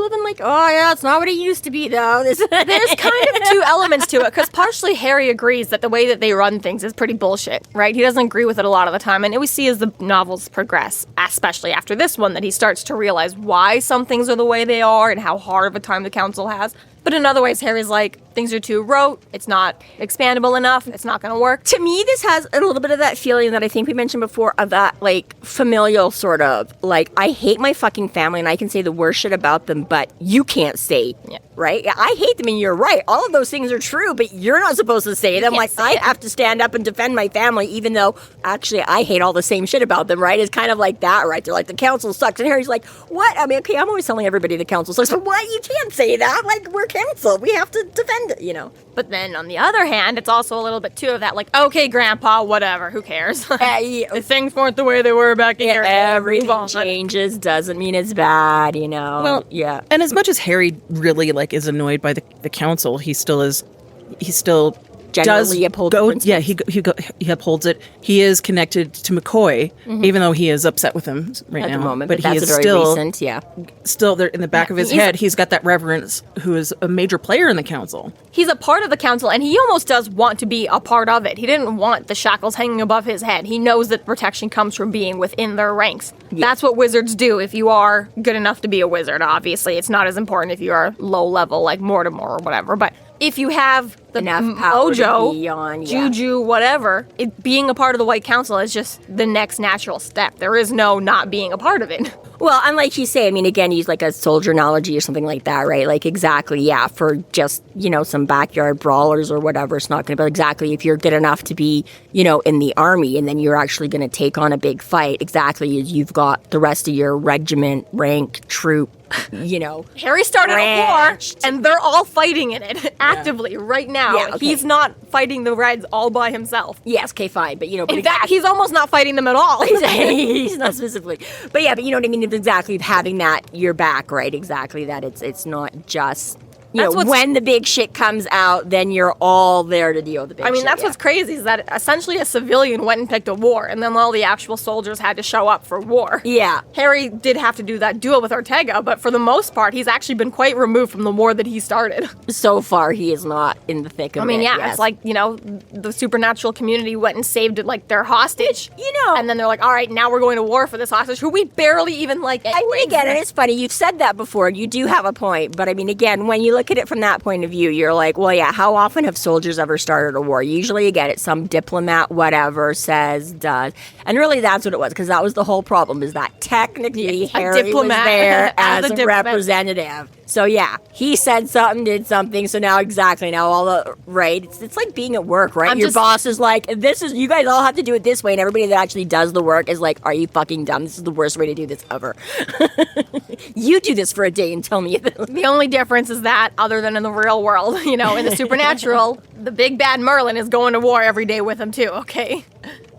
live in like, oh yeah, it's not what it used to be though. There's kind of two elements to it, because partially Harry agrees that the way that they run things is pretty bullshit, right? He doesn't agree with it a lot of the time, and we see as the novels progress, especially after this one, that he starts to realize why some things are the way they are and how hard of a time the council has. But in other ways, Harry's like, things are too rote, it's not expandable enough, it's not going to work. To me, this has a little bit of that feeling that I think we mentioned before of that, like, familial sort of, like, I hate my fucking family and I can say the worst shit about them, but you can't say, right? I hate them and you're right. All of those things are true, but you're not supposed to say them. Like, I have to stand up and defend my family, even though, actually, I hate all the same shit about them, right? It's kind of like that, right? They're like, the council sucks. And Harry's like, what? I mean, okay, I'm always telling everybody the council sucks, but what? You can't say that. Like, we're council. We have to defend it, But then, on the other hand, it's also a little bit, too, of that, like, okay, Grandpa, whatever, who cares? Things weren't the way they were back in your everything changes doesn't mean it's bad, Well, yeah. And as much as Harry really, is annoyed by the council, he still generally upholds principles. Yeah, he upholds it. He is connected to McCoy, even though he is upset with him right at now. the moment. But that's he is very still recent, still there in the back of his head. He's got that reverence. Who is a major player in the council? He's a part of the council, and he almost does want to be a part of it. He didn't want the shackles hanging above his head. He knows that protection comes from being within their ranks. Yeah. That's what wizards do. If you are good enough to be a wizard, obviously, it's not as important if you are low level like Mortimer or whatever, but if you have the mojo, juju, whatever, being a part of the White Council is just the next natural step. There is no not being a part of it. Well, and like you say, I mean, again, use like a soldier analogy or something like that, right? Like exactly, yeah, for just, some backyard brawlers or whatever, it's not going to be exactly if you're good enough to be, in the army and then you're actually going to take on a big fight, exactly, you've got the rest of your regiment, rank, troop, Harry started a war, and they're all fighting in it actively right now. Yeah, okay. He's not fighting the Reds all by himself. Yes, okay, fine, but in fact, he's almost not fighting them at all. He's not specifically, but yeah, but you know what I mean. It's exactly having that your back, right? Exactly that. It's not just. When the big shit comes out, then you're all there to deal with the big shit. I mean, that's what's crazy is that essentially a civilian went and picked a war, and then all the actual soldiers had to show up for war. Yeah. Harry did have to do that duel with Ortega, but for the most part, he's actually been quite removed from the war that he started. So far, he is not in the thick of it. I mean, it's like, the supernatural community went and saved, their hostage. And then they're like, all right, now we're going to war for this hostage, who we barely even like. I mean, again, and it's funny, you've said that before, you do have a point, but I mean, again, when you look at it from that point of view, you're like, well, yeah, how often have soldiers ever started a war? Usually, again, it's some diplomat, whatever, says, does. And really, that's what it was, because that was the whole problem, is that technically Harry was there as a representative. So, yeah, he said something, did something, so now right? It's like being at work, right? Your boss is like, you guys all have to do it this way, and everybody that actually does the work is like, are you fucking dumb? This is the worst way to do this ever. You do this for a day and tell me. The only difference is that, other than in the real world, in the supernatural, the big bad Merlin is going to war every day with him too, okay?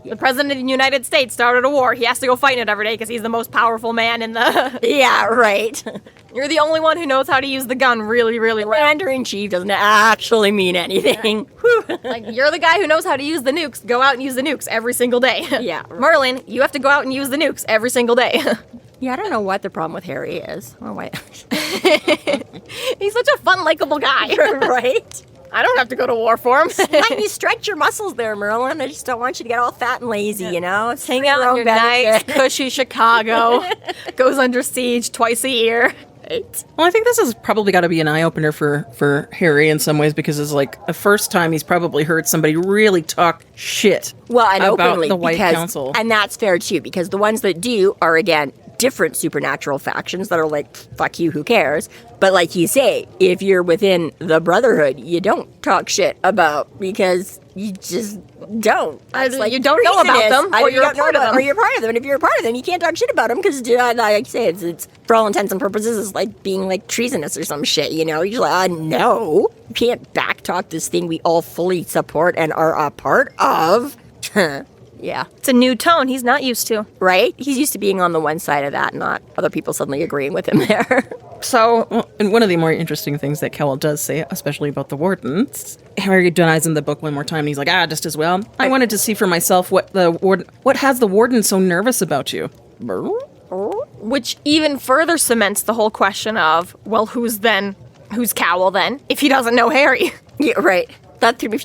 The president of the United States started a war. He has to go fight it every day because he's the most powerful man in the... Yeah, right. You're the only one who knows how to use the gun really, really well. Commander-in-Chief doesn't actually mean anything. Like, you're the guy who knows how to use the nukes. Go out and use the nukes every single day. Yeah. Merlin, you have to go out and use the nukes every single day. Yeah, I don't know what the problem with Harry is. Oh, wait. He's such a fun, likable guy. Right? I don't have to go to war for him. Let me stretch your muscles there, Merlin. I just don't want you to get all fat and lazy, you know? It's Hang out in your nice, cushy Chicago. Goes under siege twice a year. Right. Well, I think this has probably got to be an eye-opener for Harry in some ways, because it's like the first time he's probably heard somebody really talk shit and about openly, the White because, Council. And that's fair, too, because the ones that do are, again, different supernatural factions that are like, fuck you, who cares? But like you say, if you're within the Brotherhood, you don't talk shit about, because you just don't. You don't know about them, or you're a part of them. Or you're part of them. And if you're a part of them, you can't talk shit about them, because, like I say, it's for all intents and purposes, it's like being like treasonous or some shit, you know? You're like, no, you can't backtalk this thing we all fully support and are a part of. Yeah. It's a new tone he's not used to. Right? He's used to being on the one side of that, not other people suddenly agreeing with him there. So, Well, and one of the more interesting things that Cowl does say, especially about the wardens, Harry denies in the book one more time, and he's like, just as well. I wanted to see for myself what has the warden so nervous about you? which even further cements the whole question of, well, who's Cowl then, if he doesn't know Harry? Yeah, right. That threw me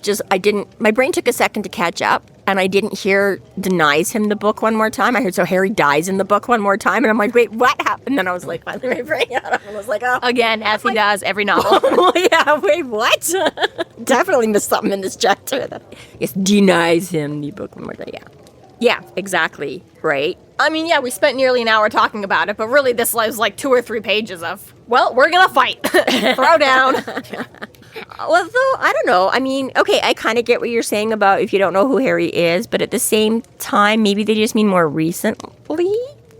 my brain took a second to catch up, and I didn't hear denies him the book one more time. I heard so Harry dies in the book one more time, and I'm like, wait, what happened? And then I was like, finally my brain got up, and I was like, oh. Again, as he does every novel. Yeah, wait, what? Definitely missed something in this chapter. Yes, denies him the book one more time, yeah. Yeah, exactly, right? I mean, yeah, we spent nearly an hour talking about it, but really this was like 2 or 3 pages of, well, we're gonna fight. Throw down. Well, though, I don't know. I mean, okay, I kind of get what you're saying about if you don't know who Harry is, but at the same time, maybe they just mean more recently?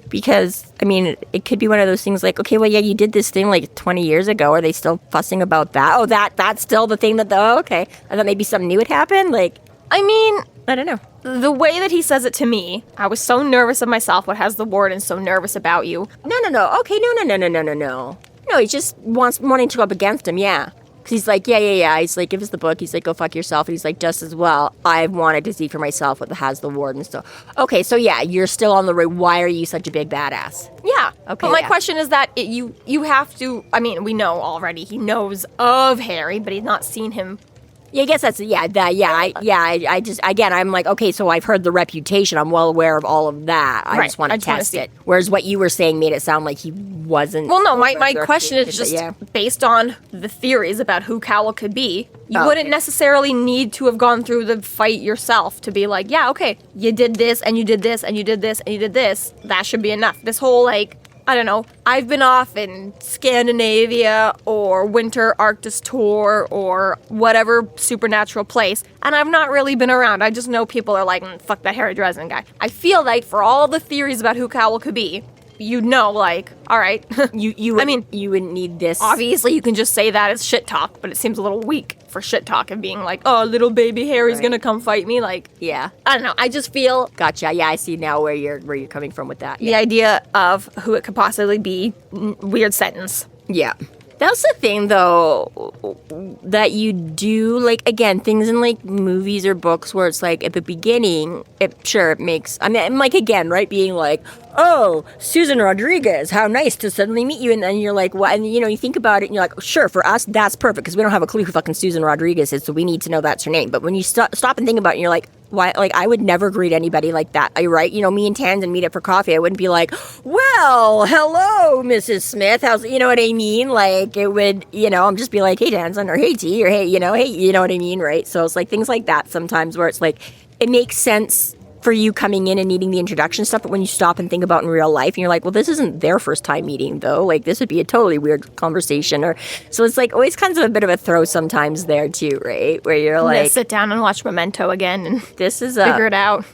Because, I mean, it could be one of those things like, okay, well, yeah, you did this thing like 20 years ago. Are they still fussing about that? Oh, that's still the thing okay. I thought maybe something new had happened? Like, I mean, I don't know. The way that he says it to me, I was so nervous of myself. What has the warden so nervous about you? No. Okay, no. No, he just wanting to go up against him, yeah. Because he's like, yeah. He's like, give us the book. He's like, go fuck yourself. And he's like, just as well, I've wanted to see for myself what has the warden still. Okay, so yeah, you're still on the road. Why are you such a big badass? Yeah. Okay. But my question is that you have to, I mean, we know already he knows of Harry, but he's not seen him. Yeah, I guess that's, I just, again, I'm like, okay, so I've heard the reputation. I'm well aware of all of that. I just want to test it. Whereas what you were saying made it sound like he wasn't. Well, no, my question is just based on the theories about who Cowl could be. You wouldn't necessarily need to have gone through the fight yourself to be like, yeah, okay, you did this, and you did this, and you did this, and you did this. That should be enough. This whole, like, I don't know, I've been off in Scandinavia or Winter Arctis tour or whatever supernatural place, and I've not really been around. I just know people are like, fuck that Harry Dresden guy. I feel like for all the theories about who Cowl could be, you'd know, like, all right. you wouldn't need this. Obviously, you can just say that as shit talk, but it seems a little weak for shit talk and being like, oh, little baby Harry's gonna come fight me. Like, yeah. I don't know. I just feel. Gotcha. Yeah, I see now where you're coming from with that. The idea of who it could possibly be, weird sentence. Yeah. That's the thing, though, that you do, like, again, things in, like, movies or books where it's, like, at the beginning, it makes, I mean, like, again, right, being like, oh, Susan Rodriguez, how nice to suddenly meet you, and then you're like, what, and, you know, you think about it, and you're like, sure, for us, that's perfect, because we don't have a clue who fucking Susan Rodriguez is, so we need to know that's her name, but when you stop and think about it, you're like, why, like, I would never greet anybody like that, right? You know, me and Tanzan meet up for coffee, I wouldn't be like, well, hello, Mrs. Smith, how's, you know what I mean? Like, it would, you know, I'm just be like, hey, Tanzan, or hey, T, or hey, you know what I mean, right? So it's like things like that sometimes where it's like, it makes sense for you coming in and needing the introduction stuff, but when you stop and think about in real life, and you're like, well, this isn't their first time meeting, though. Like, this would be a totally weird conversation. Or so it's like always kind of a bit of a throw sometimes there too, right? Where you're like, sit down and watch Memento again, and this is figure it out.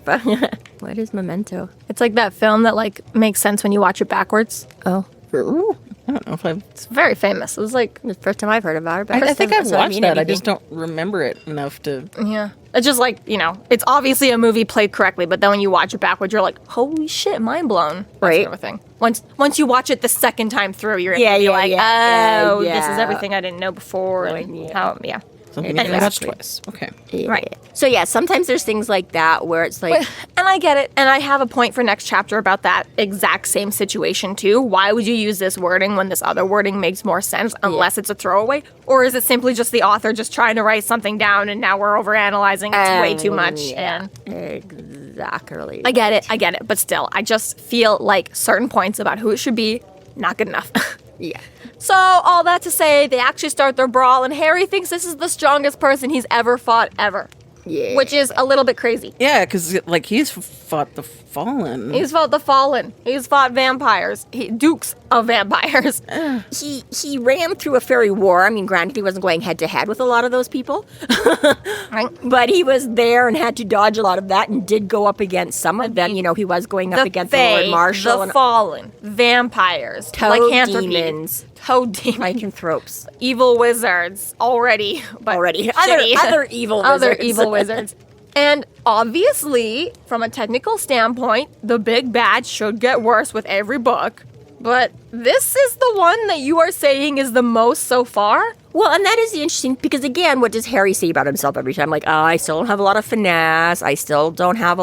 What is Memento? It's like that film that like makes sense when you watch it backwards. Oh. Ooh, I don't know if It's very famous. It was like the first time I've heard about it. I think I've watched that. I just don't remember it enough to. Yeah. It's just like, you know, it's obviously a movie played correctly, but then when you watch it backwards, you're like, holy shit, mind blown. Right. Sort of thing. Once you watch it the second time through, you're like, oh, this is everything I didn't know before. Right, and how, yeah. Something Anyways. that's twice. Okay. Right. So yeah, sometimes there's things like that where it's like, And I get it. And I have a point for next chapter about that exact same situation too. Why would you use this wording when this other wording makes more sense unless it's a throwaway? Or is it simply just the author just trying to write something down and now we're overanalyzing it's way too much? yeah. And exactly. I get it. But still, I just feel like certain points about who it should be, not good enough. Yeah. So, all that to say, they actually start their brawl, and Harry thinks this is the strongest person he's ever fought, ever. Yeah. Which is a little bit crazy. Yeah, because like he's fought the Fallen. He's fought the Fallen. He's fought vampires. Dukes of vampires. He ran through a fairy war. I mean, granted, he wasn't going head to head with a lot of those people. Right? But he was there and had to dodge a lot of that and did go up against some of them. You know, he was going up against the Lord Fae, Marshal the and Fallen, vampires, toad lycanthropy, demons, toad demons, lycanthropes. evil wizards already. But shitty. Other evil Other wizards. evil wizards. And obviously, from a technical standpoint, the big bad should get worse with every book. But this is the one that you are saying is the most so far? Well, and that is the interesting, because again, what does Harry say about himself every time? Like, I still don't have a lot of finesse. I still don't have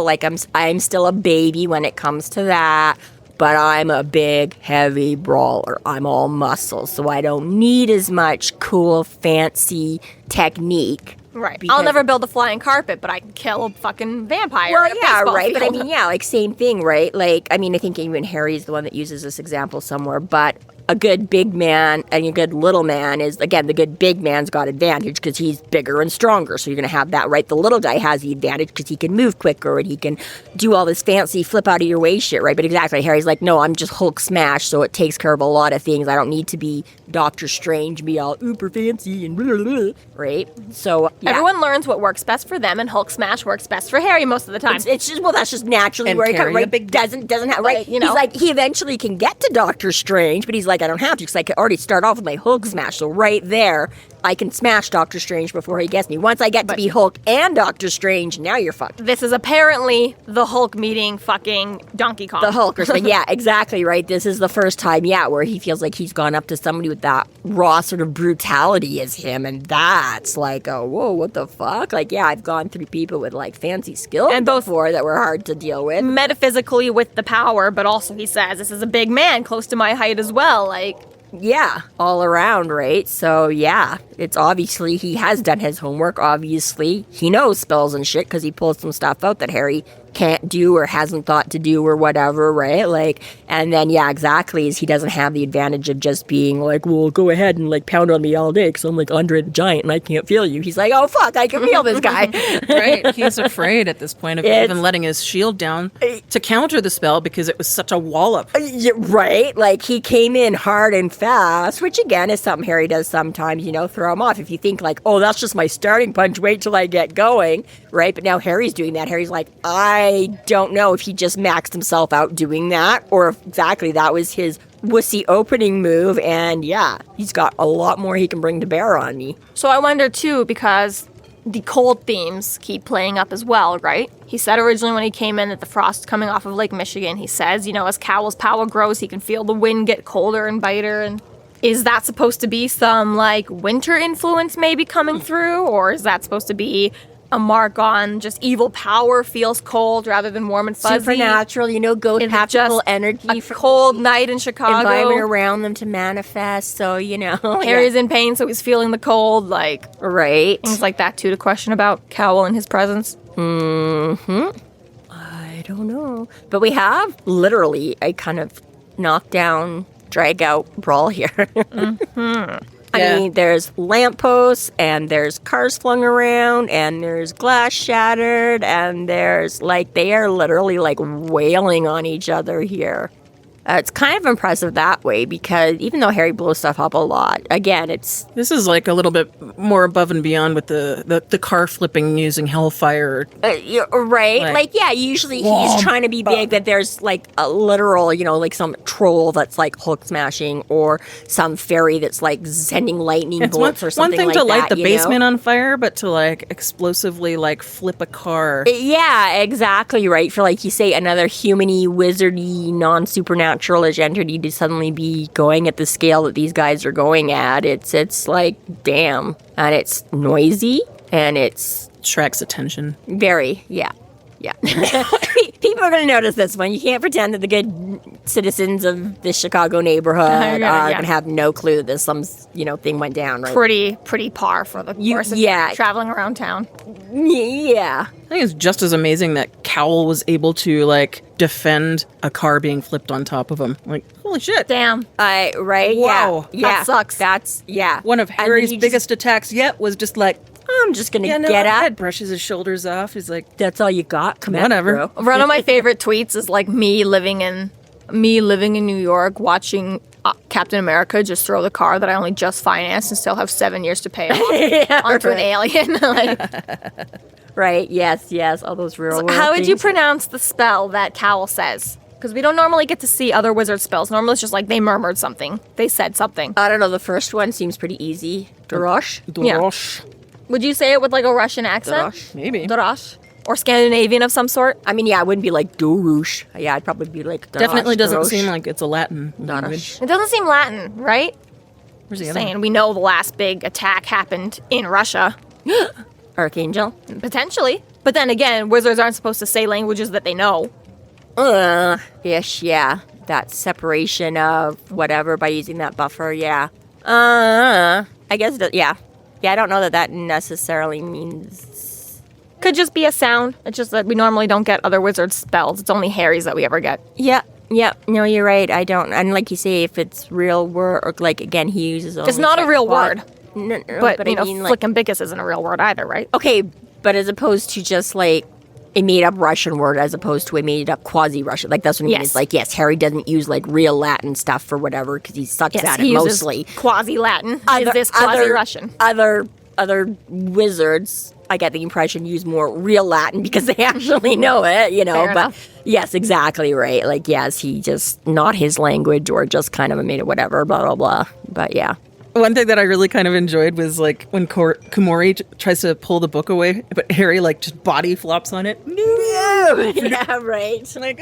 I'm still a baby when it comes to that. But I'm a big, heavy brawler. I'm all muscle, so I don't need as much cool, fancy technique. Right. Because- I'll never build a flying carpet, but I can kill a fucking vampire. Well, in a yeah, baseball right. But I field. mean, yeah, like same thing, right? Like, I mean, I think even Harry's the one that uses this example somewhere, but a good big man and a good little man is, again, the good big man's got advantage because he's bigger and stronger. So you're going to have that, right? The little guy has the advantage because he can move quicker and he can do all this fancy flip out of your way shit, right? But exactly, Harry's like, no, I'm just Hulk smash, so it takes care of a lot of things. I don't need to be Doctor Strange, be all uber fancy and blah, blah, blah, right? So, yeah. Everyone learns what works best for them, and Hulk smash works best for Harry most of the time. It's just, well, that's just naturally And where he carry right, a big doesn't have, right? Right, you know. He's like, he eventually can get to Doctor Strange, but he's like, I don't have to, because I can already start off with my Hulk smash. So right there, I can smash Doctor Strange before he gets me. Once I get to be Hulk and Doctor Strange, now you're fucked. This is apparently the Hulk meeting fucking Donkey Kong. The Hulk or something. Yeah, exactly, right? This is the first time, yeah, where he feels like he's gone up to somebody with that raw sort of brutality as him, and that's like, oh, whoa, what the fuck? Like, yeah, I've gone through people with, like, fancy skills And both- before that were hard to deal with. Metaphysically with the power, but also he says this is a big man close to my height as well. Like, Yeah, all around, right? So, yeah, it's obviously he has done his homework. Obviously, he knows spells and shit because he pulls some stuff out that Harry can't do or hasn't thought to do or whatever, right? Like, and then, yeah, exactly, is he doesn't have the advantage of just being like, well, go ahead and, like, pound on me all day because I'm, like, Andre the Giant and I can't feel you. He's like, oh, fuck, I can feel this guy. Right? He's afraid at this point of It's- even letting his shield down to counter the spell because it was such a wallop. Yeah, right? Like, he came in hard and fast, which, again, is something Harry does sometimes, you know, throw him off. If you think, like, oh, that's just my starting punch, wait till I get going, right? But now Harry's doing that. Harry's like, I don't know if he just maxed himself out doing that or if exactly that was his wussy opening move. And, yeah, he's got a lot more he can bring to bear on me. so I wonder too, because the cold themes keep playing up as well, right? He said originally when he came in that the frost coming off of Lake Michigan, he says, you know, as Cowell's power grows, he can feel the wind get colder and biter. And is that supposed to be some, like, winter influence maybe coming through? Or is that supposed to be a mark on just evil power feels cold rather than warm and fuzzy? Supernatural, you know, ghost Is it have just energy a for cold night in Chicago? environment around them to manifest. So, you know, Harry's in pain, so he's feeling the cold, like right. things like that too. To question about Cowell and his presence. I don't know. But we have literally a kind of knockdown, drag out brawl here. I Yeah. mean, there's lampposts and there's cars flung around and there's glass shattered and there's like, they are literally like wailing on each other here. It's kind of impressive that way because even though Harry blows stuff up a lot, again, it's This is like a little bit more above and beyond with the car flipping using hellfire. you're right. Like- Like, yeah, usually he's trying to be big, that there's like a literal, you know, like some troll that's like Hulk smashing or some fairy that's like sending lightning It's one bolts or something thing like to light that, the you basement know? on fire, but to like explosively like flip a car. Yeah, exactly right. For like you say, another humany, wizardy, non-supernatural supernatural entity to suddenly be going at the scale that these guys are going at. It's like, damn. And it's noisy, and it's Attracts attention. very, yeah. People are going to notice this one. You can't pretend that the good citizens of the Chicago neighborhood are going to have no clue that some, thing went down, right? Pretty par for the course of traveling around town. Yeah. I think it's just as amazing that Cowl was able to, defend a car being flipped on top of him. Like, holy shit. Damn. Right? Wow. Yeah. That sucks. That's, yeah. One of Harry's biggest attacks yet was just like, I'm just going to get out. up. Brushes his shoulders off. He's like, That's all you got? Come Whatever. at, bro. One of my favorite tweets is like me living in New York, watching Captain America just throw the car that I only just financed and still have 7 years to pay off onto an alien. Right, yes, all those real world How would you things. pronounce the spell that Cowl says? Because we don't normally get to see other wizard spells. Normally it's just like they murmured something. They said something. I don't know, the first one seems pretty easy. Dorosh? Dorosh. Would you say it with like a Russian accent? Dorosh? Maybe. Dorosh. Or Scandinavian of some sort? I mean, yeah, I wouldn't be like Dorush. Yeah, I'd probably be like Dorosh. Definitely doesn't Dorosh. seem like it's a Latin language. Dorosh. It doesn't seem Latin, right? Where's the other Saying we know the last big attack happened in Russia. Archangel? Potentially. But then again, wizards aren't supposed to say languages that they know. Ish, yeah. That separation of whatever by using that buffer, yeah. I guess, yeah. Yeah, I don't know that necessarily means... Could just be a sound. It's just that we normally don't get other wizard spells. It's only Harry's that we ever get. Yeah. No, you're right. I don't... And like you say, if it's real word, or like, again, he uses... It's not a real word. No, But I mean, like... flickambicus isn't a real word either, right? Okay, but as opposed to just like a made-up Russian word as opposed to a made-up quasi-Russian. Like, that's what I mean. Yes. It's like, yes, Harry doesn't use, like, real Latin stuff for whatever because he sucks at it he uses mostly. quasi-Latin. Is this quasi-Russian? Other wizards, I get the impression, use more real Latin because they actually know it, Fair but enough. yes, exactly right. Like, yes, he just not his language or just kind of a made it whatever, blah, blah, blah. But yeah. One thing that I really kind of enjoyed was like when Kumori tries to pull the book away, but Harry just body flops on it. No! Yeah, right. Like,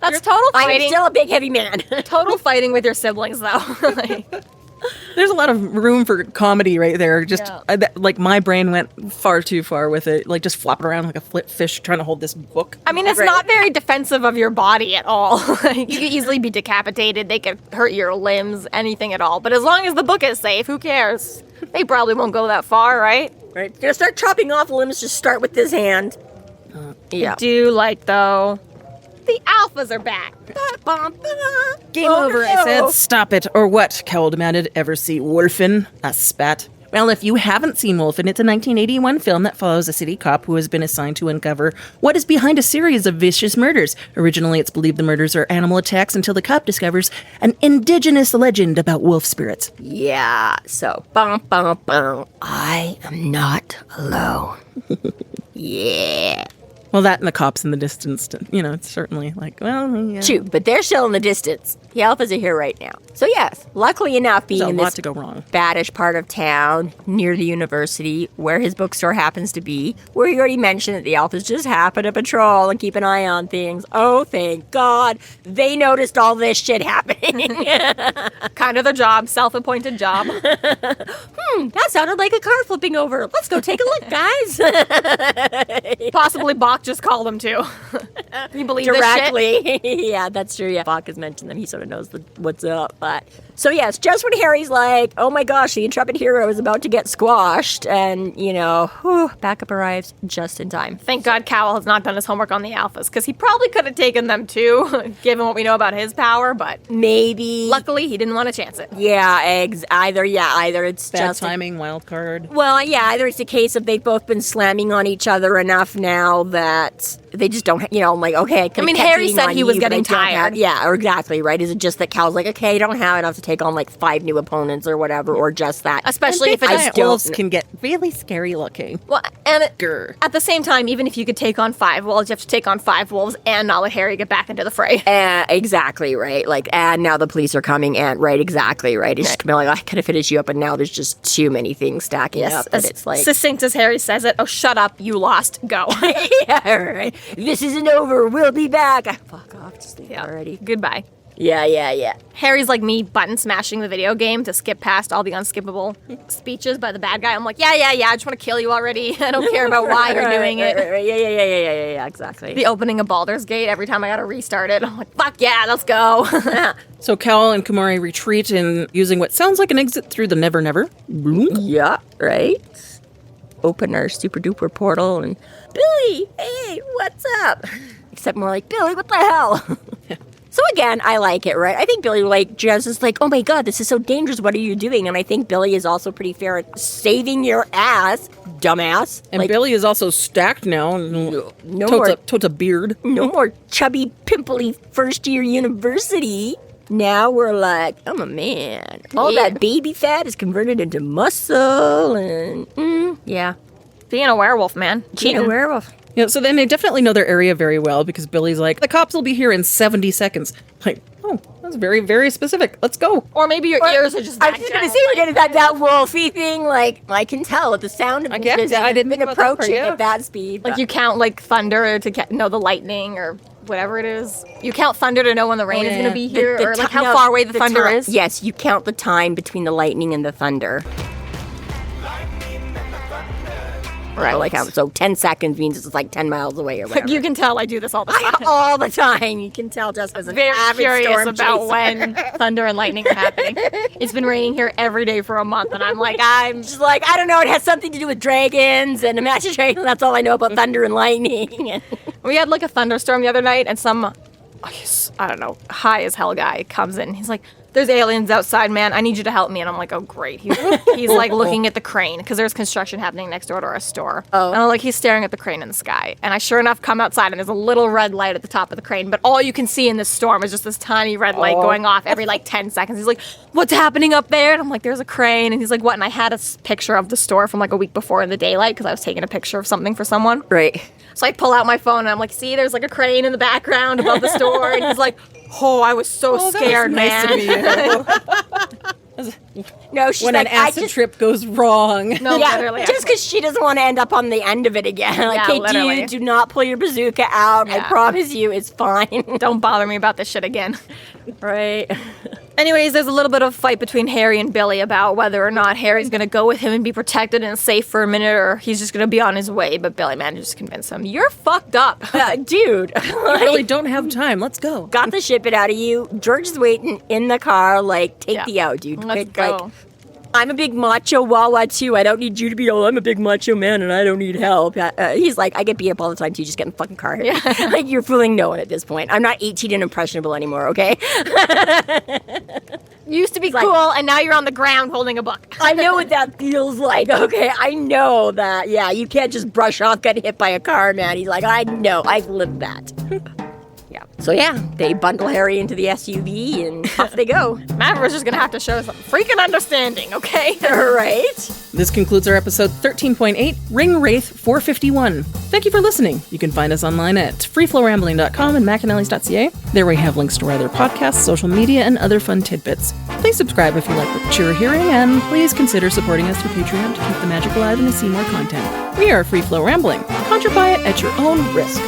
That's total I'm fighting. still a big heavy man. Total fighting with your siblings, though. there's a lot of room for comedy right there. Just Yeah. like my brain went far too far with it, like just flopping around like a flip fish trying to hold this book. I mean, it's not very defensive of your body at all. You could easily be decapitated. They could hurt your limbs, anything at all. But as long as the book is safe, who cares? They probably won't go that far, right? Right. Gonna start chopping off limbs, just start with this hand. Yeah. I do like, though, the alphas are back. Game over, I said. Stop it, or what? Cowl demanded. Ever see Wolfen? A spat. Well, if you haven't seen Wolfen, it's a 1981 film that follows a city cop who has been assigned to uncover what is behind a series of vicious murders. Originally, it's believed the murders are animal attacks until the cop discovers an indigenous legend about wolf spirits. Yeah. So, I am not alone. Yeah. Well, that and the cops in the distance, it's certainly like, well, yeah. True, but they're still in the distance. The alphas are here right now. So yes, luckily enough, being There's a in lot this to go wrong. baddish part of town near the university, where his bookstore happens to be, where he already mentioned that the alphas just happen to patrol and keep an eye on things. Oh, thank God, they noticed all this shit happening. Kind of their job, self-appointed job. That sounded like a car flipping over. Let's go take a look, guys. Possibly Bach just called them to. You believe this shit? Directly. Yeah, that's true. Yeah, Bach has mentioned them. He sort of knows what's up. But so yes, just when Harry's like, "Oh my gosh, the intrepid hero is about to get squashed," and backup arrives just in time. Thank God Cowl has not done his homework on the alphas, because he probably could have taken them too, given what we know about his power, but Maybe. luckily he didn't want to chance it. Yeah, either it's Bad just timing, wild card. Well, yeah, either it's a case of they've both been slamming on each other enough now that they just don't, I'm like, okay. I mean, Harry said he was getting tired. Yeah, or exactly, right? Is it just that Cal's like, okay, I don't have enough to take on like 5 new opponents or whatever, or just that? Especially if I it's still- Wolves can get really scary looking. Well, and Grr. at the same time, even if you could take on 5 wolves, you have to take on 5 wolves and not let Harry get back into the fray. Exactly, right? Like, and now the police are coming, and right, exactly, right? It's just gonna be like, I could have finished you up, and now there's just too many things stacking up that as it's like, succinct as Harry says it. Oh, shut up! You lost. Go. yeah, right. This isn't over. We'll be back. Fuck off. Just leave it already. Goodbye. Yeah. Harry's like me button smashing the video game to skip past all the unskippable speeches by the bad guy. I'm like, yeah, I just want to kill you already. I don't care about why you're doing it. Right. Yeah, exactly. The opening of Baldur's Gate, every time I gotta restart it, I'm like, fuck yeah, let's go. So Cowl and Kumori retreat in using what sounds like an exit through the Never Never. Yeah, right. Open our super duper portal and Billy, hey, what's up? Except more like, Billy, what the hell? So again, I like it, right? I think Billy, like, just is like, oh my god, this is so dangerous. What are you doing? And I think Billy is also pretty fair at saving your ass, dumbass. And like, Billy is also stacked now. Totes a beard. No more chubby, pimply first-year university. Now we're like, I'm a man. All that baby fat is converted into muscle and, yeah. Being a werewolf, man. Being a werewolf. Yeah, so then they definitely know their area very well because Billy's like, the cops will be here in 70 seconds. Like, oh, that's very, very specific. Let's go. Or maybe your ears are just I was just going to say, we're getting that wolfy thing. Like, I can tell with the sound of it. I didn't been approaching at that speed. Like, you count, like, thunder to know the lightning or whatever it is. You count thunder to know when the rain is going to be here or, like, how far away the thunder is. Yes, you count the time between the lightning and the thunder. Right. Like, so 10 seconds means it's like 10 miles away or whatever. You can tell I do this all the time. All the time. You can tell just as an avid curious storm about chaser. when thunder and lightning are happening. It's been raining here every day for a month, and I'm just like, I don't know. It has something to do with dragons and Imagine Dragons. That's all I know about thunder and lightning. We had like a thunderstorm the other night, and some, I don't know, high as hell guy comes in. He's like, there's aliens outside, man. I need you to help me. And I'm like, oh, great. He's like looking at the crane because there's construction happening next door to our store. Oh. And I'm like, he's staring at the crane in the sky. And I sure enough come outside and there's a little red light at the top of the crane. But all you can see in this storm is just this tiny red light going off every like 10 seconds. He's like, what's happening up there? And I'm like, there's a crane. And he's like, what? And I had a picture of the store from like a week before in the daylight because I was taking a picture of something for someone. Right. So I pull out my phone and I'm like, see, there's like a crane in the background above the store. And he's like, oh, I was so scared, man. No, she's when like, an acid trip goes wrong. No, literally. Just because she doesn't want to end up on the end of it again. Like, Yeah, hey, literally. dude, do not pull your bazooka out. I Yeah. promise you, it's fine. Don't bother me about this shit again. Right. Anyways, there's a little bit of fight between Harry and Billy about whether or not Harry's going to go with him and be protected and safe for a minute or he's just going to be on his way. But Billy manages to convince him, you're fucked up. Dude. You really don't have time. Let's go. Got the shit bit out of you. George is waiting in the car. Like, take Yeah. the out, dude. Let's Like, go. I'm a big macho Wawa too. I don't need you to be, I'm a big macho man and I don't need help. He's like, I get beat up all the time too. Just get in the fucking car. Yeah. Like, you're fooling no one at this point. I'm not 18 and impressionable anymore, okay? You used to be cool, and now you're on the ground holding a book. I know what that feels like, okay? I know that. Yeah, you can't just brush off getting hit by a car, man. He's like, I know. I've lived that. Yeah. So yeah, they bundle Harry into the SUV and off they go. Maverick's just gonna have to show some freaking understanding, okay? Right? This concludes our episode 13.8, Ringwraith 451. Thank you for listening. You can find us online at freeflowrambling.com and McAnallys.ca. There we have links to our other podcasts, social media, and other fun tidbits. Please subscribe if you like what you're hearing, and please consider supporting us through Patreon to keep the magic alive and to see more content. We are Free Flow Rambling. Contribute at your own risk.